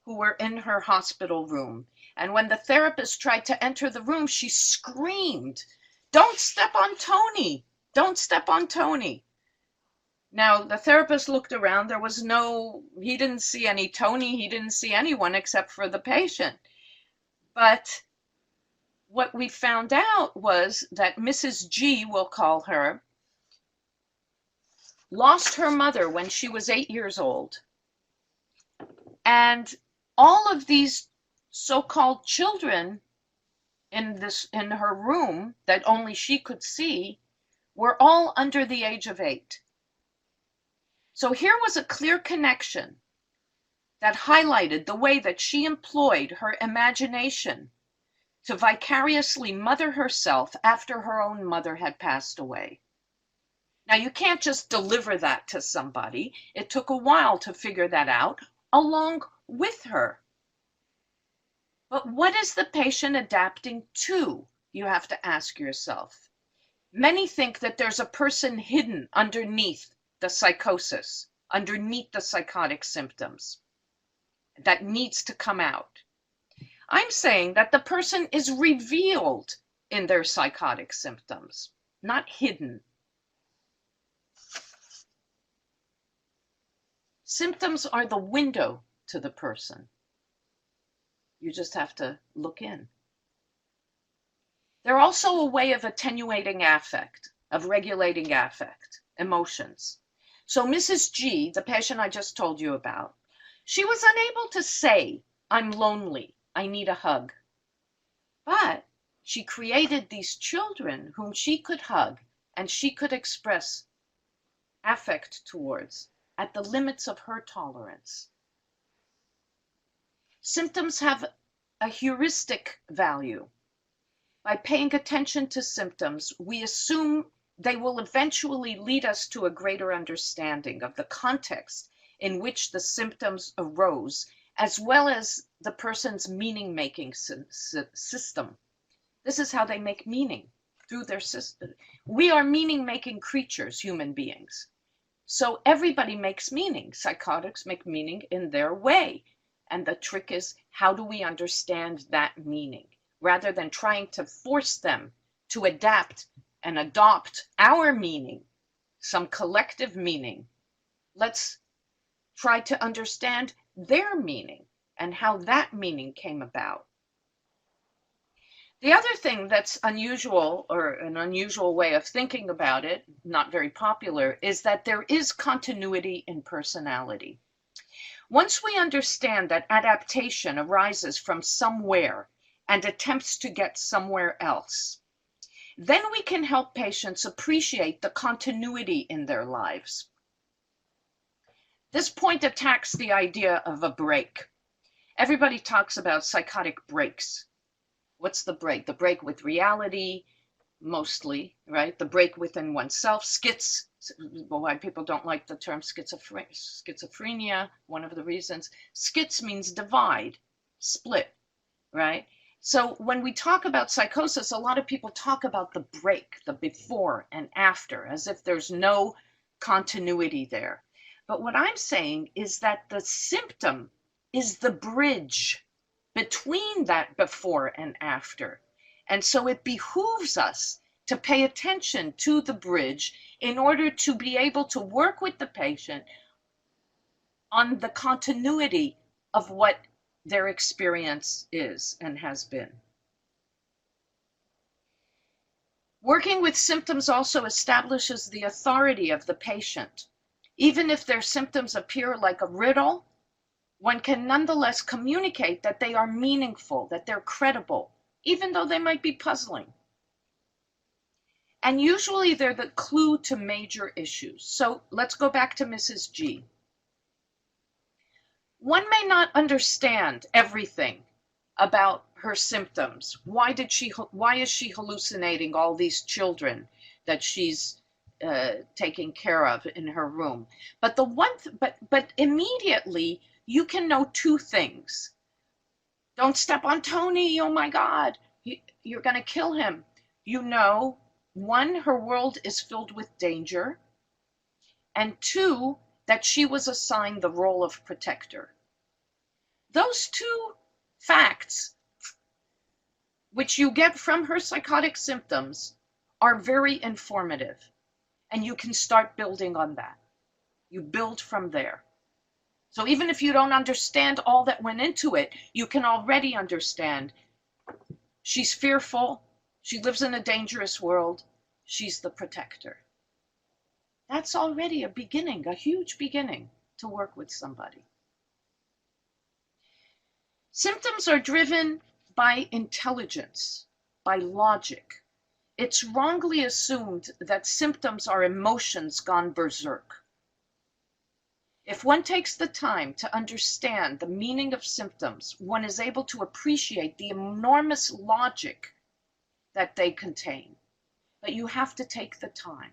who were in her hospital room. And when the therapist tried to enter the room, she screamed, "Don't step on Tony! Don't step on Tony!" Now, the therapist looked around. He didn't see any Tony. He didn't see anyone except for the patient. But what we found out was that Mrs. G, we'll call her, lost her mother when she was 8 years old. And all of these so-called children in her room that only she could see were all under the age of 8. So here was a clear connection that highlighted the way that she employed her imagination to vicariously mother herself after her own mother had passed away. Now, you can't just deliver that to somebody. It took a while to figure that out along with her. But what is the patient adapting to? You have to ask yourself. Many think that there's a person hidden underneath the psychosis, underneath the psychotic symptoms, that needs to come out. I'm saying that the person is revealed in their psychotic symptoms, not hidden. Symptoms are the window to the person. You just have to look in. They're also a way of attenuating affect, of regulating affect, emotions. So Mrs. G, the patient I just told you about, she was unable to say, "I'm lonely, I need a hug." But she created these children whom she could hug and she could express affect towards at the limits of her tolerance. Symptoms have a heuristic value. By paying attention to symptoms, we assume they will eventually lead us to a greater understanding of the context in which the symptoms arose, as well as the person's meaning-making system. This is how they make meaning. through their system. We are meaning-making creatures, human beings. So everybody makes meaning. Psychotics make meaning in their way. And the trick is, how do we understand that meaning? Rather than trying to force them to adapt and adopt our meaning, some collective meaning, let's try to understand their meaning and how that meaning came about. The other thing that's unusual, or an unusual way of thinking about it, not very popular, is that there is continuity in personality. Once we understand that adaptation arises from somewhere and attempts to get somewhere else, then we can help patients appreciate the continuity in their lives. This point attacks the idea of a break. Everybody talks about psychotic breaks. What's the break? The break with reality, mostly, right? The break within oneself. Why people don't like the term schizophrenia, one of the reasons. Schiz means divide, split, right? So when we talk about psychosis, a lot of people talk about the break, the before and after, as if there's no continuity there. But what I'm saying is that the symptom is the bridge between that before and after. And so it behooves us to pay attention to the bridge in order to be able to work with the patient on the continuity of what their experience is and has been. Working with symptoms also establishes the authority of the patient. Even if their symptoms appear like a riddle, one can nonetheless communicate that they are meaningful, that they're credible, even though they might be puzzling. And usually they're the clue to major issues. So let's go back to Mrs. G. One may not understand everything about her symptoms. Why is she hallucinating all these children that she's taking care of in her room? But but immediately you can know two things. Don't step on Tony, oh my God, you're gonna kill him. You know, one, her world is filled with danger, and two, that she was assigned the role of protector. Those two facts, which you get from her psychotic symptoms, are very informative, and you can start building on that. You build from there. So even if you don't understand all that went into it, you can already understand she's fearful, she lives in a dangerous world, she's the protector. That's already a beginning, a huge beginning to work with somebody. Symptoms are driven by intelligence, by logic. It's wrongly assumed that symptoms are emotions gone berserk. If one takes the time to understand the meaning of symptoms, one is able to appreciate the enormous logic that they contain. But you have to take the time,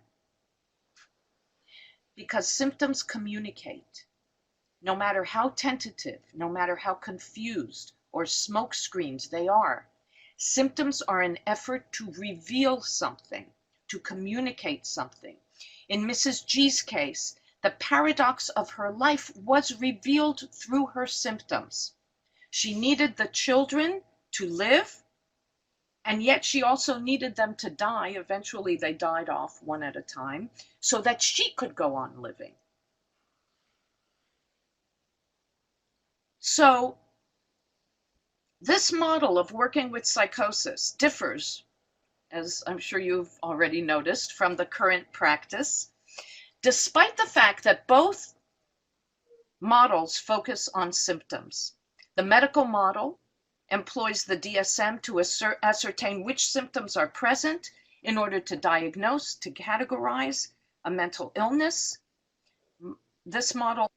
because symptoms communicate. No matter how tentative, no matter how confused or smokescreens they are, symptoms are an effort to reveal something, to communicate something. In Mrs. G's case, the paradox of her life was revealed through her symptoms. She needed the children to live, and yet she also needed them to die. Eventually they died off one at a time, so that she could go on living. So this model of working with psychosis differs, as I'm sure you've already noticed, from the current practice, despite the fact that both models focus on symptoms. The medical model employs the DSM to ascertain which symptoms are present in order to diagnose, to categorize a mental illness. This model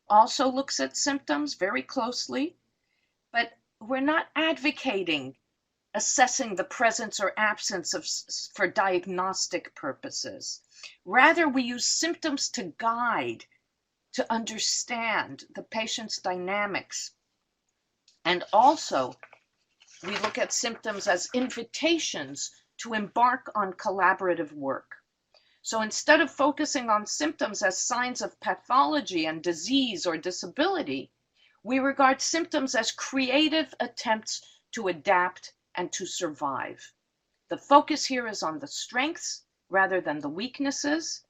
also looks at symptoms very closely, but we're not advocating assessing the presence or absence for diagnostic purposes. Rather, we use symptoms to guide, to understand the patient's dynamics, and also We look at symptoms as invitations to embark on collaborative work. So instead of focusing on symptoms as signs of pathology and disease or disability, we regard symptoms as creative attempts to adapt and to survive. The focus here is on the strengths rather than the weaknesses,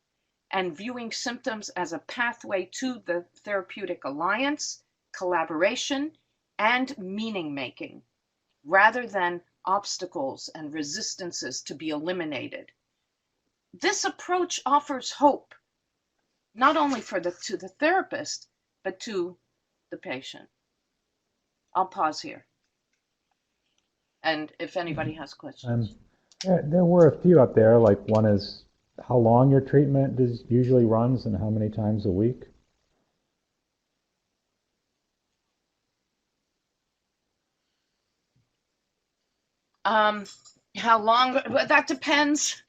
and viewing symptoms as a pathway to the therapeutic alliance, collaboration, and meaning making, rather than obstacles and resistances to be eliminated. This approach offers hope, not only to the therapist, but to the patient. I'll pause here. And if anybody has questions. There were a few up there, like one is how long your treatment usually runs and how many times a week? How long? That depends.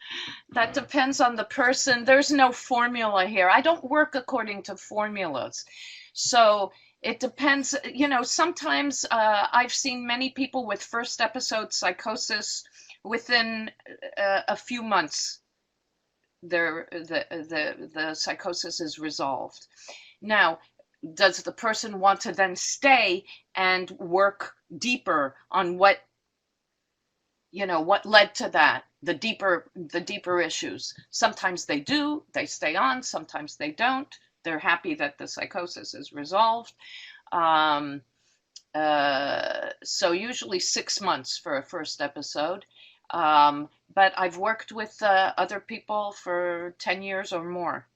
That depends on the person. There's no formula here. I don't work according to formulas. So it depends. You know, sometimes I've seen many people with first episode psychosis within a few months. The psychosis is resolved. Now, does the person want to then stay and work deeper on what led to that, the deeper issues? Sometimes they do, they stay on, sometimes they don't. They're happy that the psychosis is resolved. So usually 6 months for a first episode. But I've worked with other people for 10 years or more.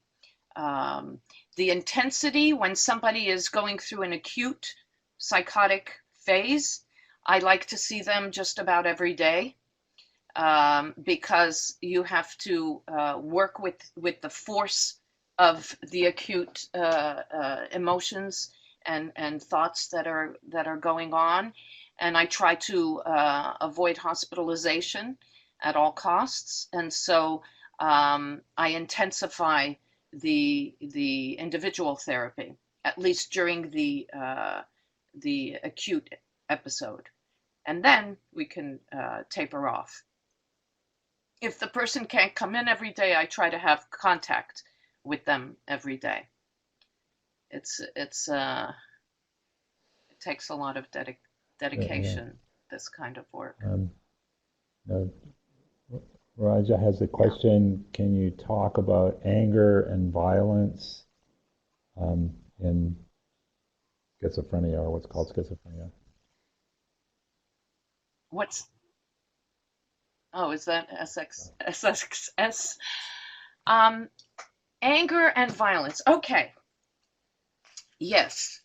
The intensity when somebody is going through an acute psychotic phase, I like to see them just about every day, because you have to work with the force of the acute emotions and thoughts that are going on. And I try to avoid hospitalization at all costs. And so I intensify the individual therapy, at least during the acute episode. And then we can taper off. If the person can't come in every day, I try to have contact with them every day. It takes a lot of dedication, this kind of work. Raja has a question. Can you talk about anger and violence in schizophrenia, or what's called schizophrenia? Is that SXS? Anger and violence. Okay. Yes.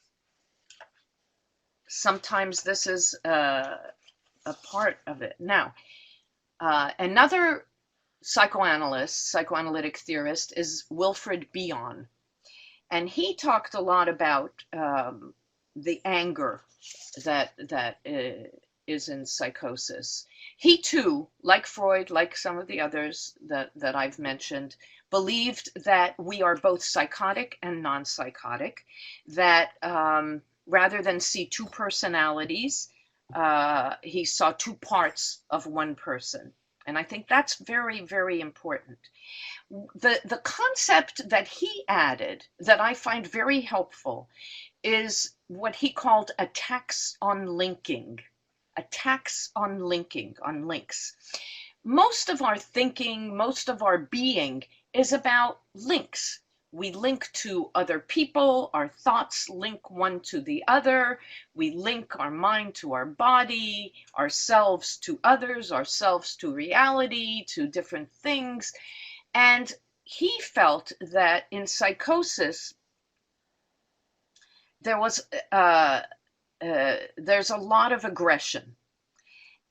Sometimes this is a part of it. Now, another psychoanalyst, psychoanalytic theorist, is Wilfred Bion. And he talked a lot about the anger that is in psychosis. He too, like Freud, like some of the others that I've mentioned, believed that we are both psychotic and non-psychotic, that rather than see two personalities, he saw two parts of one person. And I think that's very, very important. The concept that he added that I find very helpful is what he called attacks on linking. Attacks on linking, on links. Most of our thinking, most of our being is about links. We link to other people, our thoughts link one to the other, we link our mind to our body, ourselves to others, ourselves to reality, to different things. And he felt that in psychosis, there's a lot of aggression,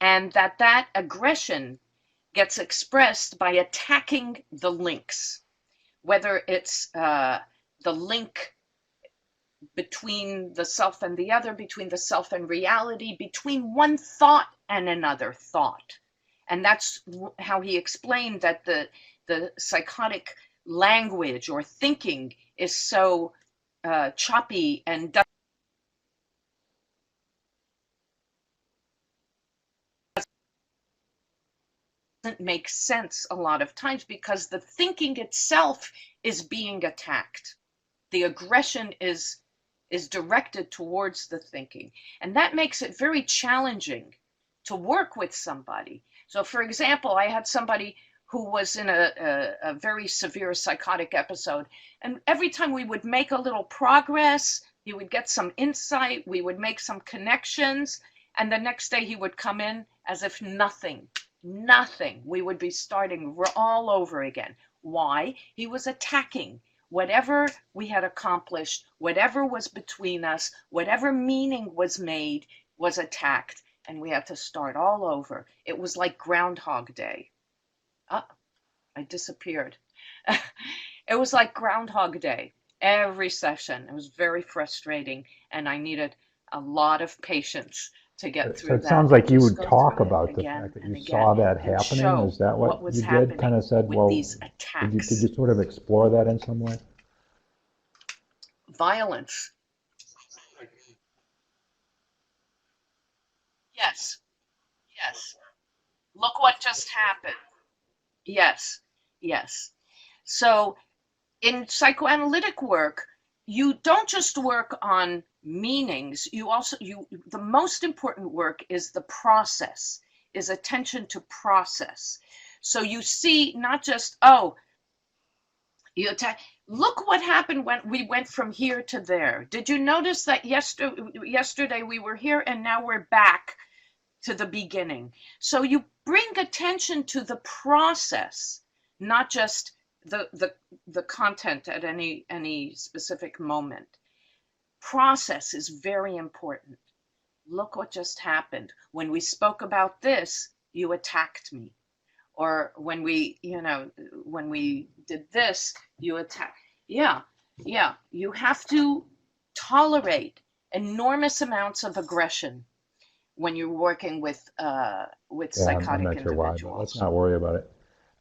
and that aggression gets expressed by attacking the links, whether it's the link between the self and the other, between the self and reality, between one thought and another thought. And that's how he explained that the psychotic language or thinking is so choppy and make sense a lot of times because the thinking itself is being attacked. The aggression is directed towards the thinking. And that makes it very challenging to work with somebody. So for example, I had somebody who was in a very severe psychotic episode. And every time we would make a little progress, he would get some insight, we would make some connections, and the next day he would come in as if nothing. We would be starting all over again. Why? He was attacking. Whatever we had accomplished, whatever was between us, whatever meaning was made, was attacked, and we had to start all over. It was like Groundhog Day. I disappeared. It was like Groundhog Day. Every session. It was very frustrating, and I needed a lot of patience to get through that. So it sounds like you would talk about the fact that you saw that happening. Is that what you did? Kind of said, well, did you sort of explore that in some way? Violence. Yes. Look what just happened. Yes. So in psychoanalytic work, you don't just work on meanings, the most important work is the process, is attention to process. So you see not just, look what happened when we went from here to there. Did you notice that yesterday we were here and now we're back to the beginning? So you bring attention to the process, not just the content at any specific moment. Process is very important. Look what just happened. When we spoke about this, you attacked me. Or when we did this, you attacked. Yeah. You have to tolerate enormous amounts of aggression when you're working with psychotic individuals. Why, but let's not worry about it.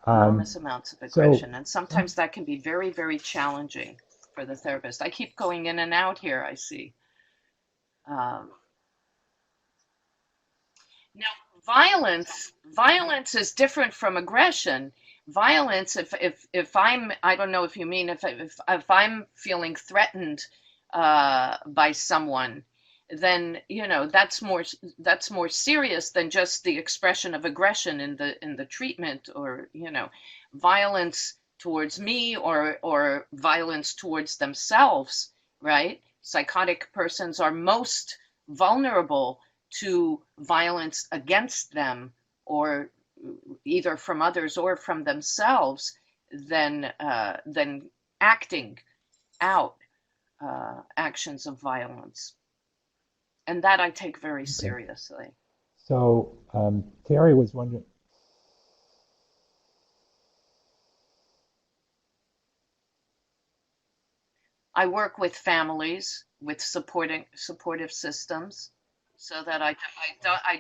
Enormous amounts of aggression, and sometimes that can be very, very challenging for the therapist. I keep going in and out here, I see. Now, violence is different from aggression. Violence, if I don't know if you mean if I'm feeling threatened by someone, then that's more serious than just the expression of aggression in the treatment, or violence towards me or violence towards themselves, right? Psychotic persons are most vulnerable to violence against them, or either from others or from themselves, than acting out actions of violence. And that I take very seriously. So Terry was wondering. I work with families, with supportive systems, so that I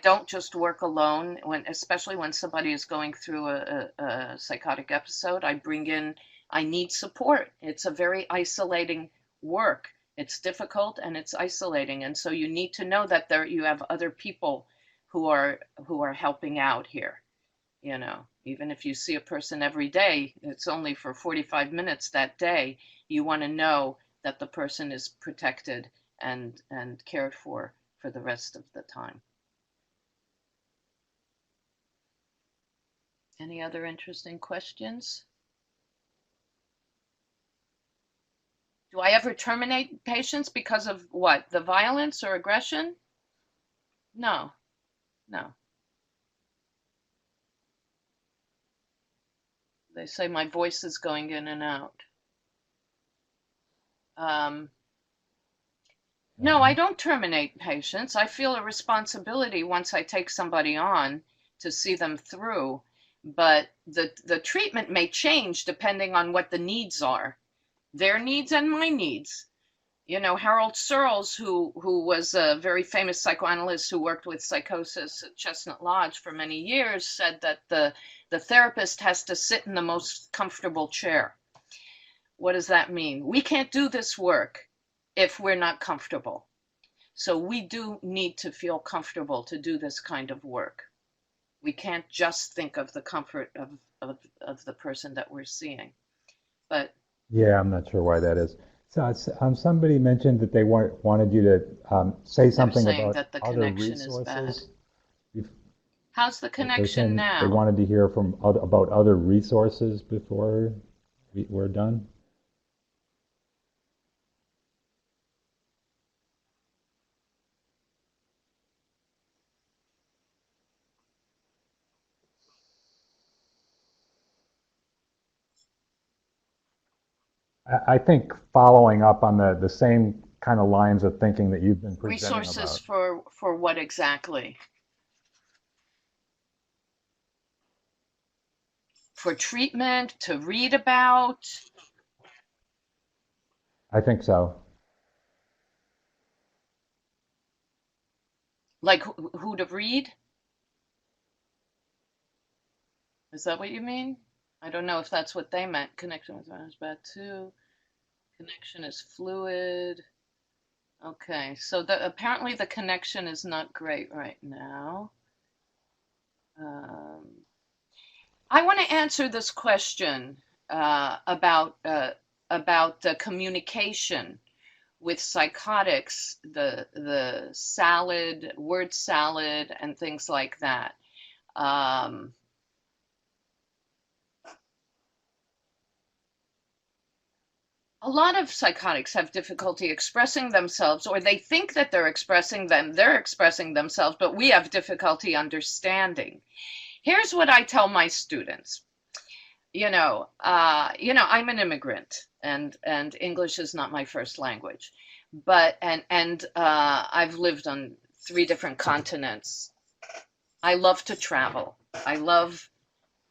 don't just work alone. Especially when somebody is going through a psychotic episode, I need support. It's a very isolating work. It's difficult and it's isolating, and so you need to know that you have other people who are helping out here. Even if you see a person every day, it's only for 45 minutes that day. You want to know that the person is protected and cared for the rest of the time. Any other interesting questions? Do I ever terminate patients because of what? The violence or aggression? No. They say my voice is going in and out. No, I don't terminate patients. I feel a responsibility once I take somebody on to see them through, but the treatment may change depending on what the needs are. Their needs and my needs. Harold Searles, who was a very famous psychoanalyst who worked with Psychosis at Chestnut Lodge for many years, said that the therapist has to sit in the most comfortable chair. What does that mean? We can't do this work if we're not comfortable. So we do need to feel comfortable to do this kind of work. We can't just think of the comfort of the person that we're seeing. But Yeah, I'm not sure why that is. So somebody mentioned that they wanted you to say they're something saying about that the other connection is bad. resources. If How's the they're connection saying they now? wanted to hear from about other resources before we're done. I think following up on the same kind of lines of thinking that you've been presenting Resources about. for what exactly? For treatment, to read about? I think so. Like who to read? Is that what you mean? I don't know if that's what they meant. Connection with is bad too. Connection is fluid. Okay, so apparently the connection is not great right now. I want to answer this question about the communication with psychotics, the word salad, and things like that. A lot of psychotics have difficulty expressing themselves, or they think that they're expressing themselves, but we have difficulty understanding. Here's what I tell my students. I'm an immigrant, and English is not my first language, but I've lived on 3 different continents. I love to travel. I love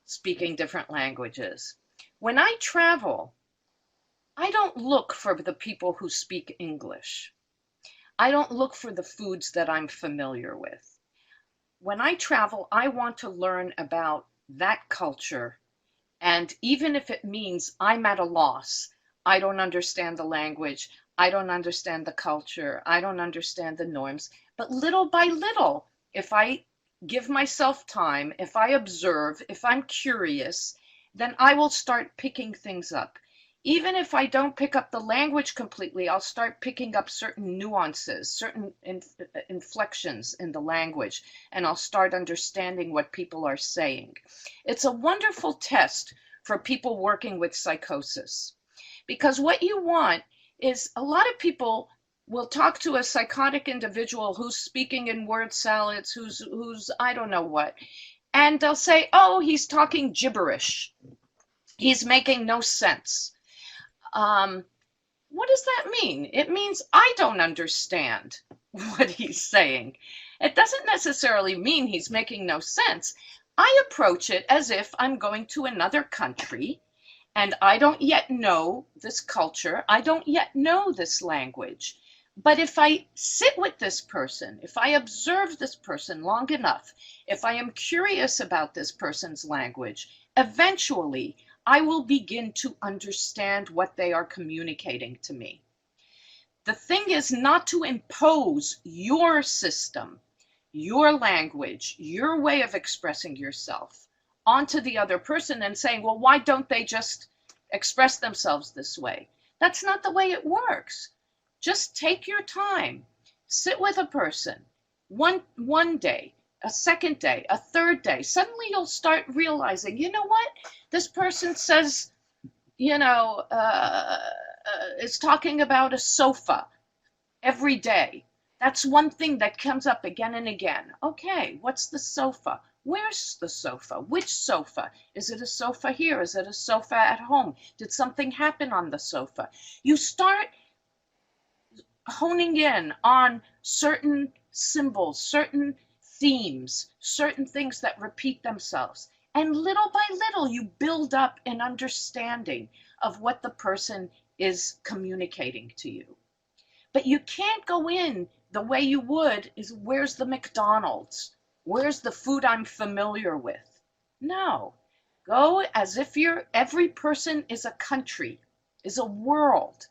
speaking different languages. When I travel, I don't look for the people who speak English. I don't look for the foods that I'm familiar with. When I travel, I want to learn about that culture. And even if it means I'm at a loss, I don't understand the language, I don't understand the culture, I don't understand the norms, but little by little, if I give myself time, if I observe, if I'm curious, then I will start picking things up. Even if I don't pick up the language completely, I'll start picking up certain nuances, certain inflections in the language, and I'll start understanding what people are saying. It's a wonderful test for people working with psychosis, because what you want is, a lot of people will talk to a psychotic individual who's speaking in word salads, who's I don't know what, and they'll say, oh, he's talking gibberish, he's making no sense. What does that mean? It means I don't understand what he's saying. It doesn't necessarily mean he's making no sense. I approach it as if I'm going to another country and I don't yet know this culture. I don't yet know this language. But if I sit with this person, if I observe this person long enough, if I am curious about this person's language, eventually I will begin to understand what they are communicating to me. The thing is not to impose your system, your language, your way of expressing yourself onto the other person and saying, well, why don't they just express themselves this way? That's not the way it works. Just take your time, sit with a person, one day, a second day, a third day. Suddenly you'll start realizing, you know what? This person says, is talking about a sofa every day. That's one thing that comes up again and again. Okay, what's the sofa? Where's the sofa? Which sofa? Is it a sofa here? Is it a sofa at home? Did something happen on the sofa? You start honing in on certain symbols, certain themes, certain things that repeat themselves. And little by little, you build up an understanding of what the person is communicating to you. But you can't go in the way you would is, where's the McDonald's? Where's the food I'm familiar with? No. Go as if every person is a country, is a world.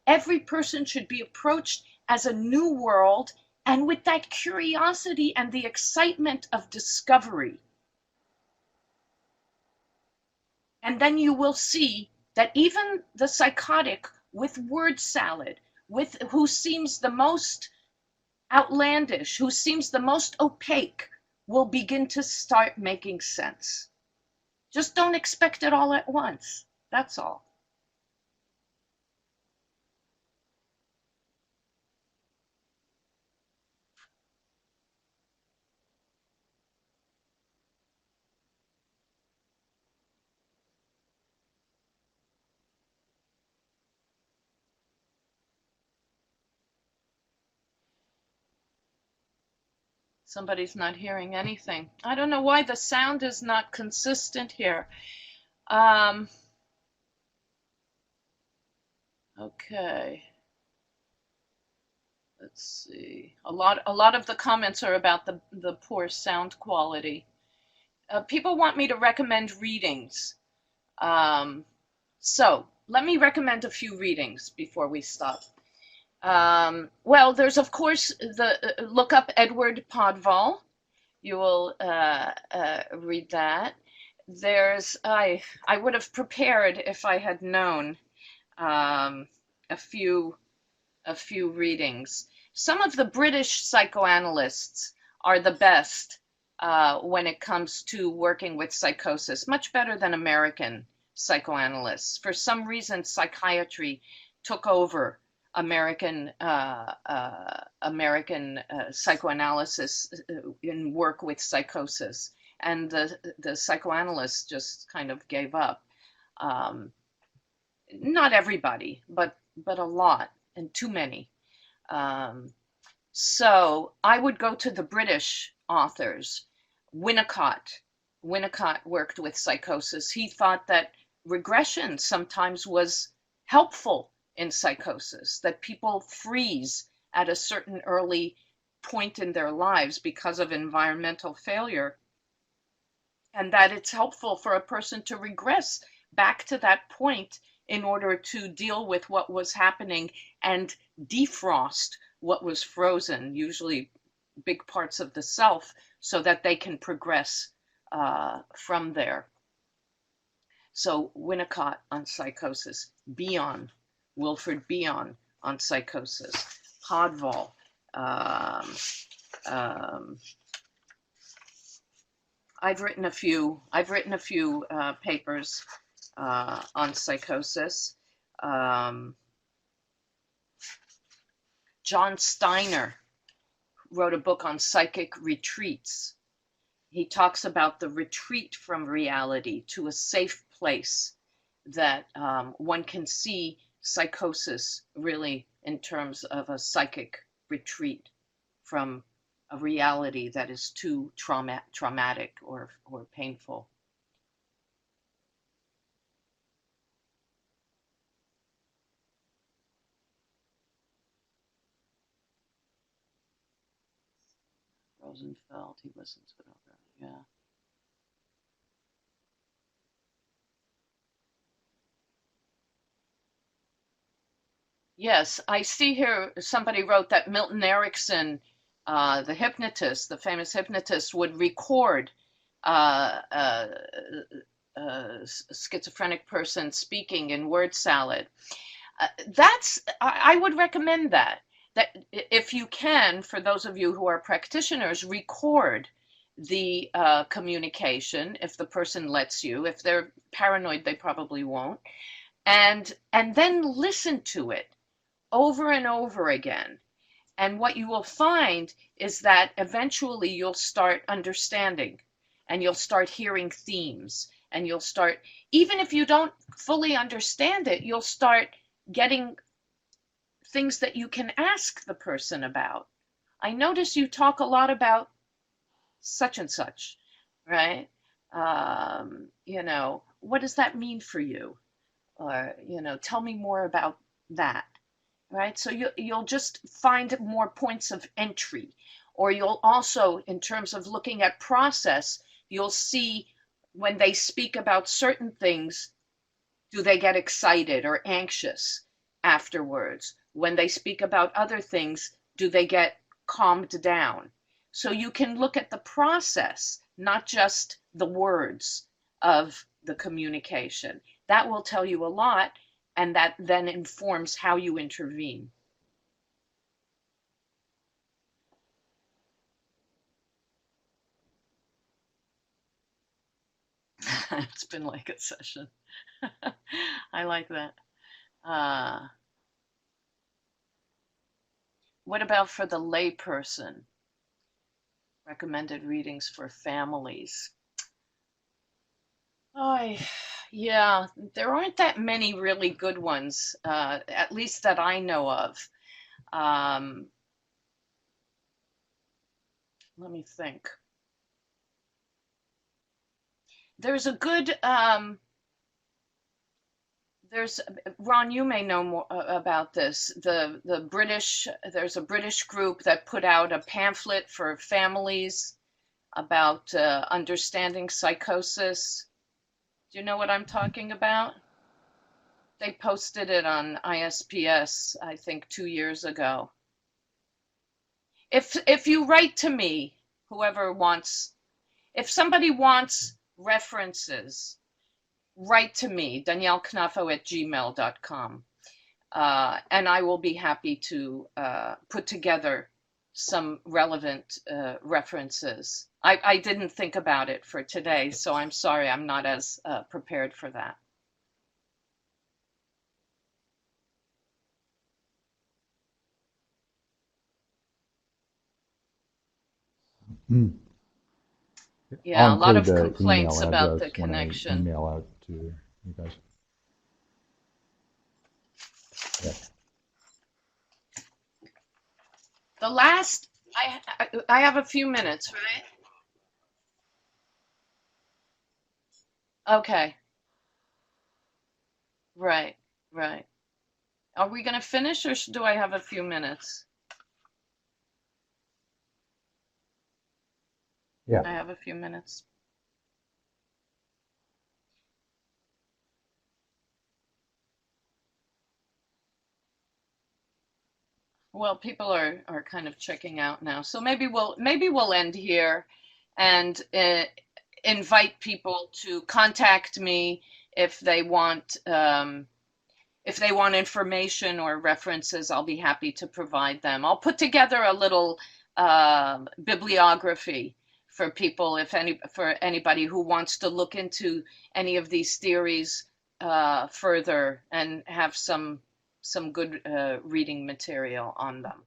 Every person should be approached as a new world, and with that curiosity and the excitement of discovery. And then you will see that even the psychotic with word salad, with who seems the most outlandish, who seems the most opaque, will begin to start making sense. Just don't expect it all at once. That's all. Somebody's not hearing anything. I don't know why the sound is not consistent here. Okay. Let's see. A lot of the comments are about the poor sound quality. People want me to recommend readings. So let me recommend a few readings before we stop. Well, there's of course look up Edward Podval. You will read that. I would have prepared if I had known a few readings. Some of the British psychoanalysts are the best when it comes to working with psychosis, much better than American psychoanalysts. For some reason, psychiatry took over American psychoanalysis in work with psychosis, and the psychoanalysts just kind of gave up. Not everybody, but a lot, and too many. So I would go to the British authors. Winnicott worked with psychosis. He thought that regression sometimes was helpful in psychosis, that people freeze at a certain early point in their lives because of environmental failure, and that it's helpful for a person to regress back to that point in order to deal with what was happening and defrost what was frozen, usually big parts of the self, so that they can progress from there. So Winnicott on psychosis, Wilfred Bion on psychosis, Podval. I've written a few papers on psychosis. John Steiner wrote a book on psychic retreats. He talks about the retreat from reality to a safe place that one can see psychosis really in terms of a psychic retreat from a reality that is too traumatic or painful. Rosenfeld, he listens to it over. Yeah. Yes, I see here somebody wrote that Milton Erickson, the hypnotist, the famous hypnotist, would record a schizophrenic person speaking in word salad. I would recommend that if you can, for those of you who are practitioners, record the communication if the person lets you. If they're paranoid, they probably won't. And then listen to it over and over again. And what you will find is that eventually you'll start understanding, and you'll start hearing themes, and you'll start, even if you don't fully understand it, you'll start getting things that you can ask the person about. I notice you talk a lot about such and such, right? What does that mean for you? Or, tell me more about that, right? So you'll just find more points of entry, or you'll also, in terms of looking at process, you'll see when they speak about certain things, do they get excited or anxious afterwards? When they speak about other things, do they get calmed down? So you can look at the process, not just the words of the communication. That will tell you a lot, and that then informs how you intervene. It's been like a session. I like that. What about for the layperson? Recommended readings for families. Oh, yeah, there aren't that many really good ones, at least that I know of. Let me think. There's a good, Ron, you may know more about this. There's a British group that put out a pamphlet for families about understanding psychosis. Do you know what I'm talking about? They posted it on ISPS, I think 2 years ago. If you write to me, if somebody wants references, write to me, danielleknafo@gmail.com, and I will be happy to put together some relevant references. I didn't think about it for today, so I'm sorry I'm not as prepared for that. Yeah, a lot of complaints about the connection. When I email out to you guys. Yeah. The last, I have a few minutes, right? Okay. Right, right. Are we going to finish, or do I have a few minutes? Yeah. I have a few minutes. Well, people are kind of checking out now, so maybe we'll end here, and invite people to contact me if they want information or references. I'll be happy to provide them. I'll put together a little bibliography for people, for anybody who wants to look into any of these theories further and have some good reading material on them.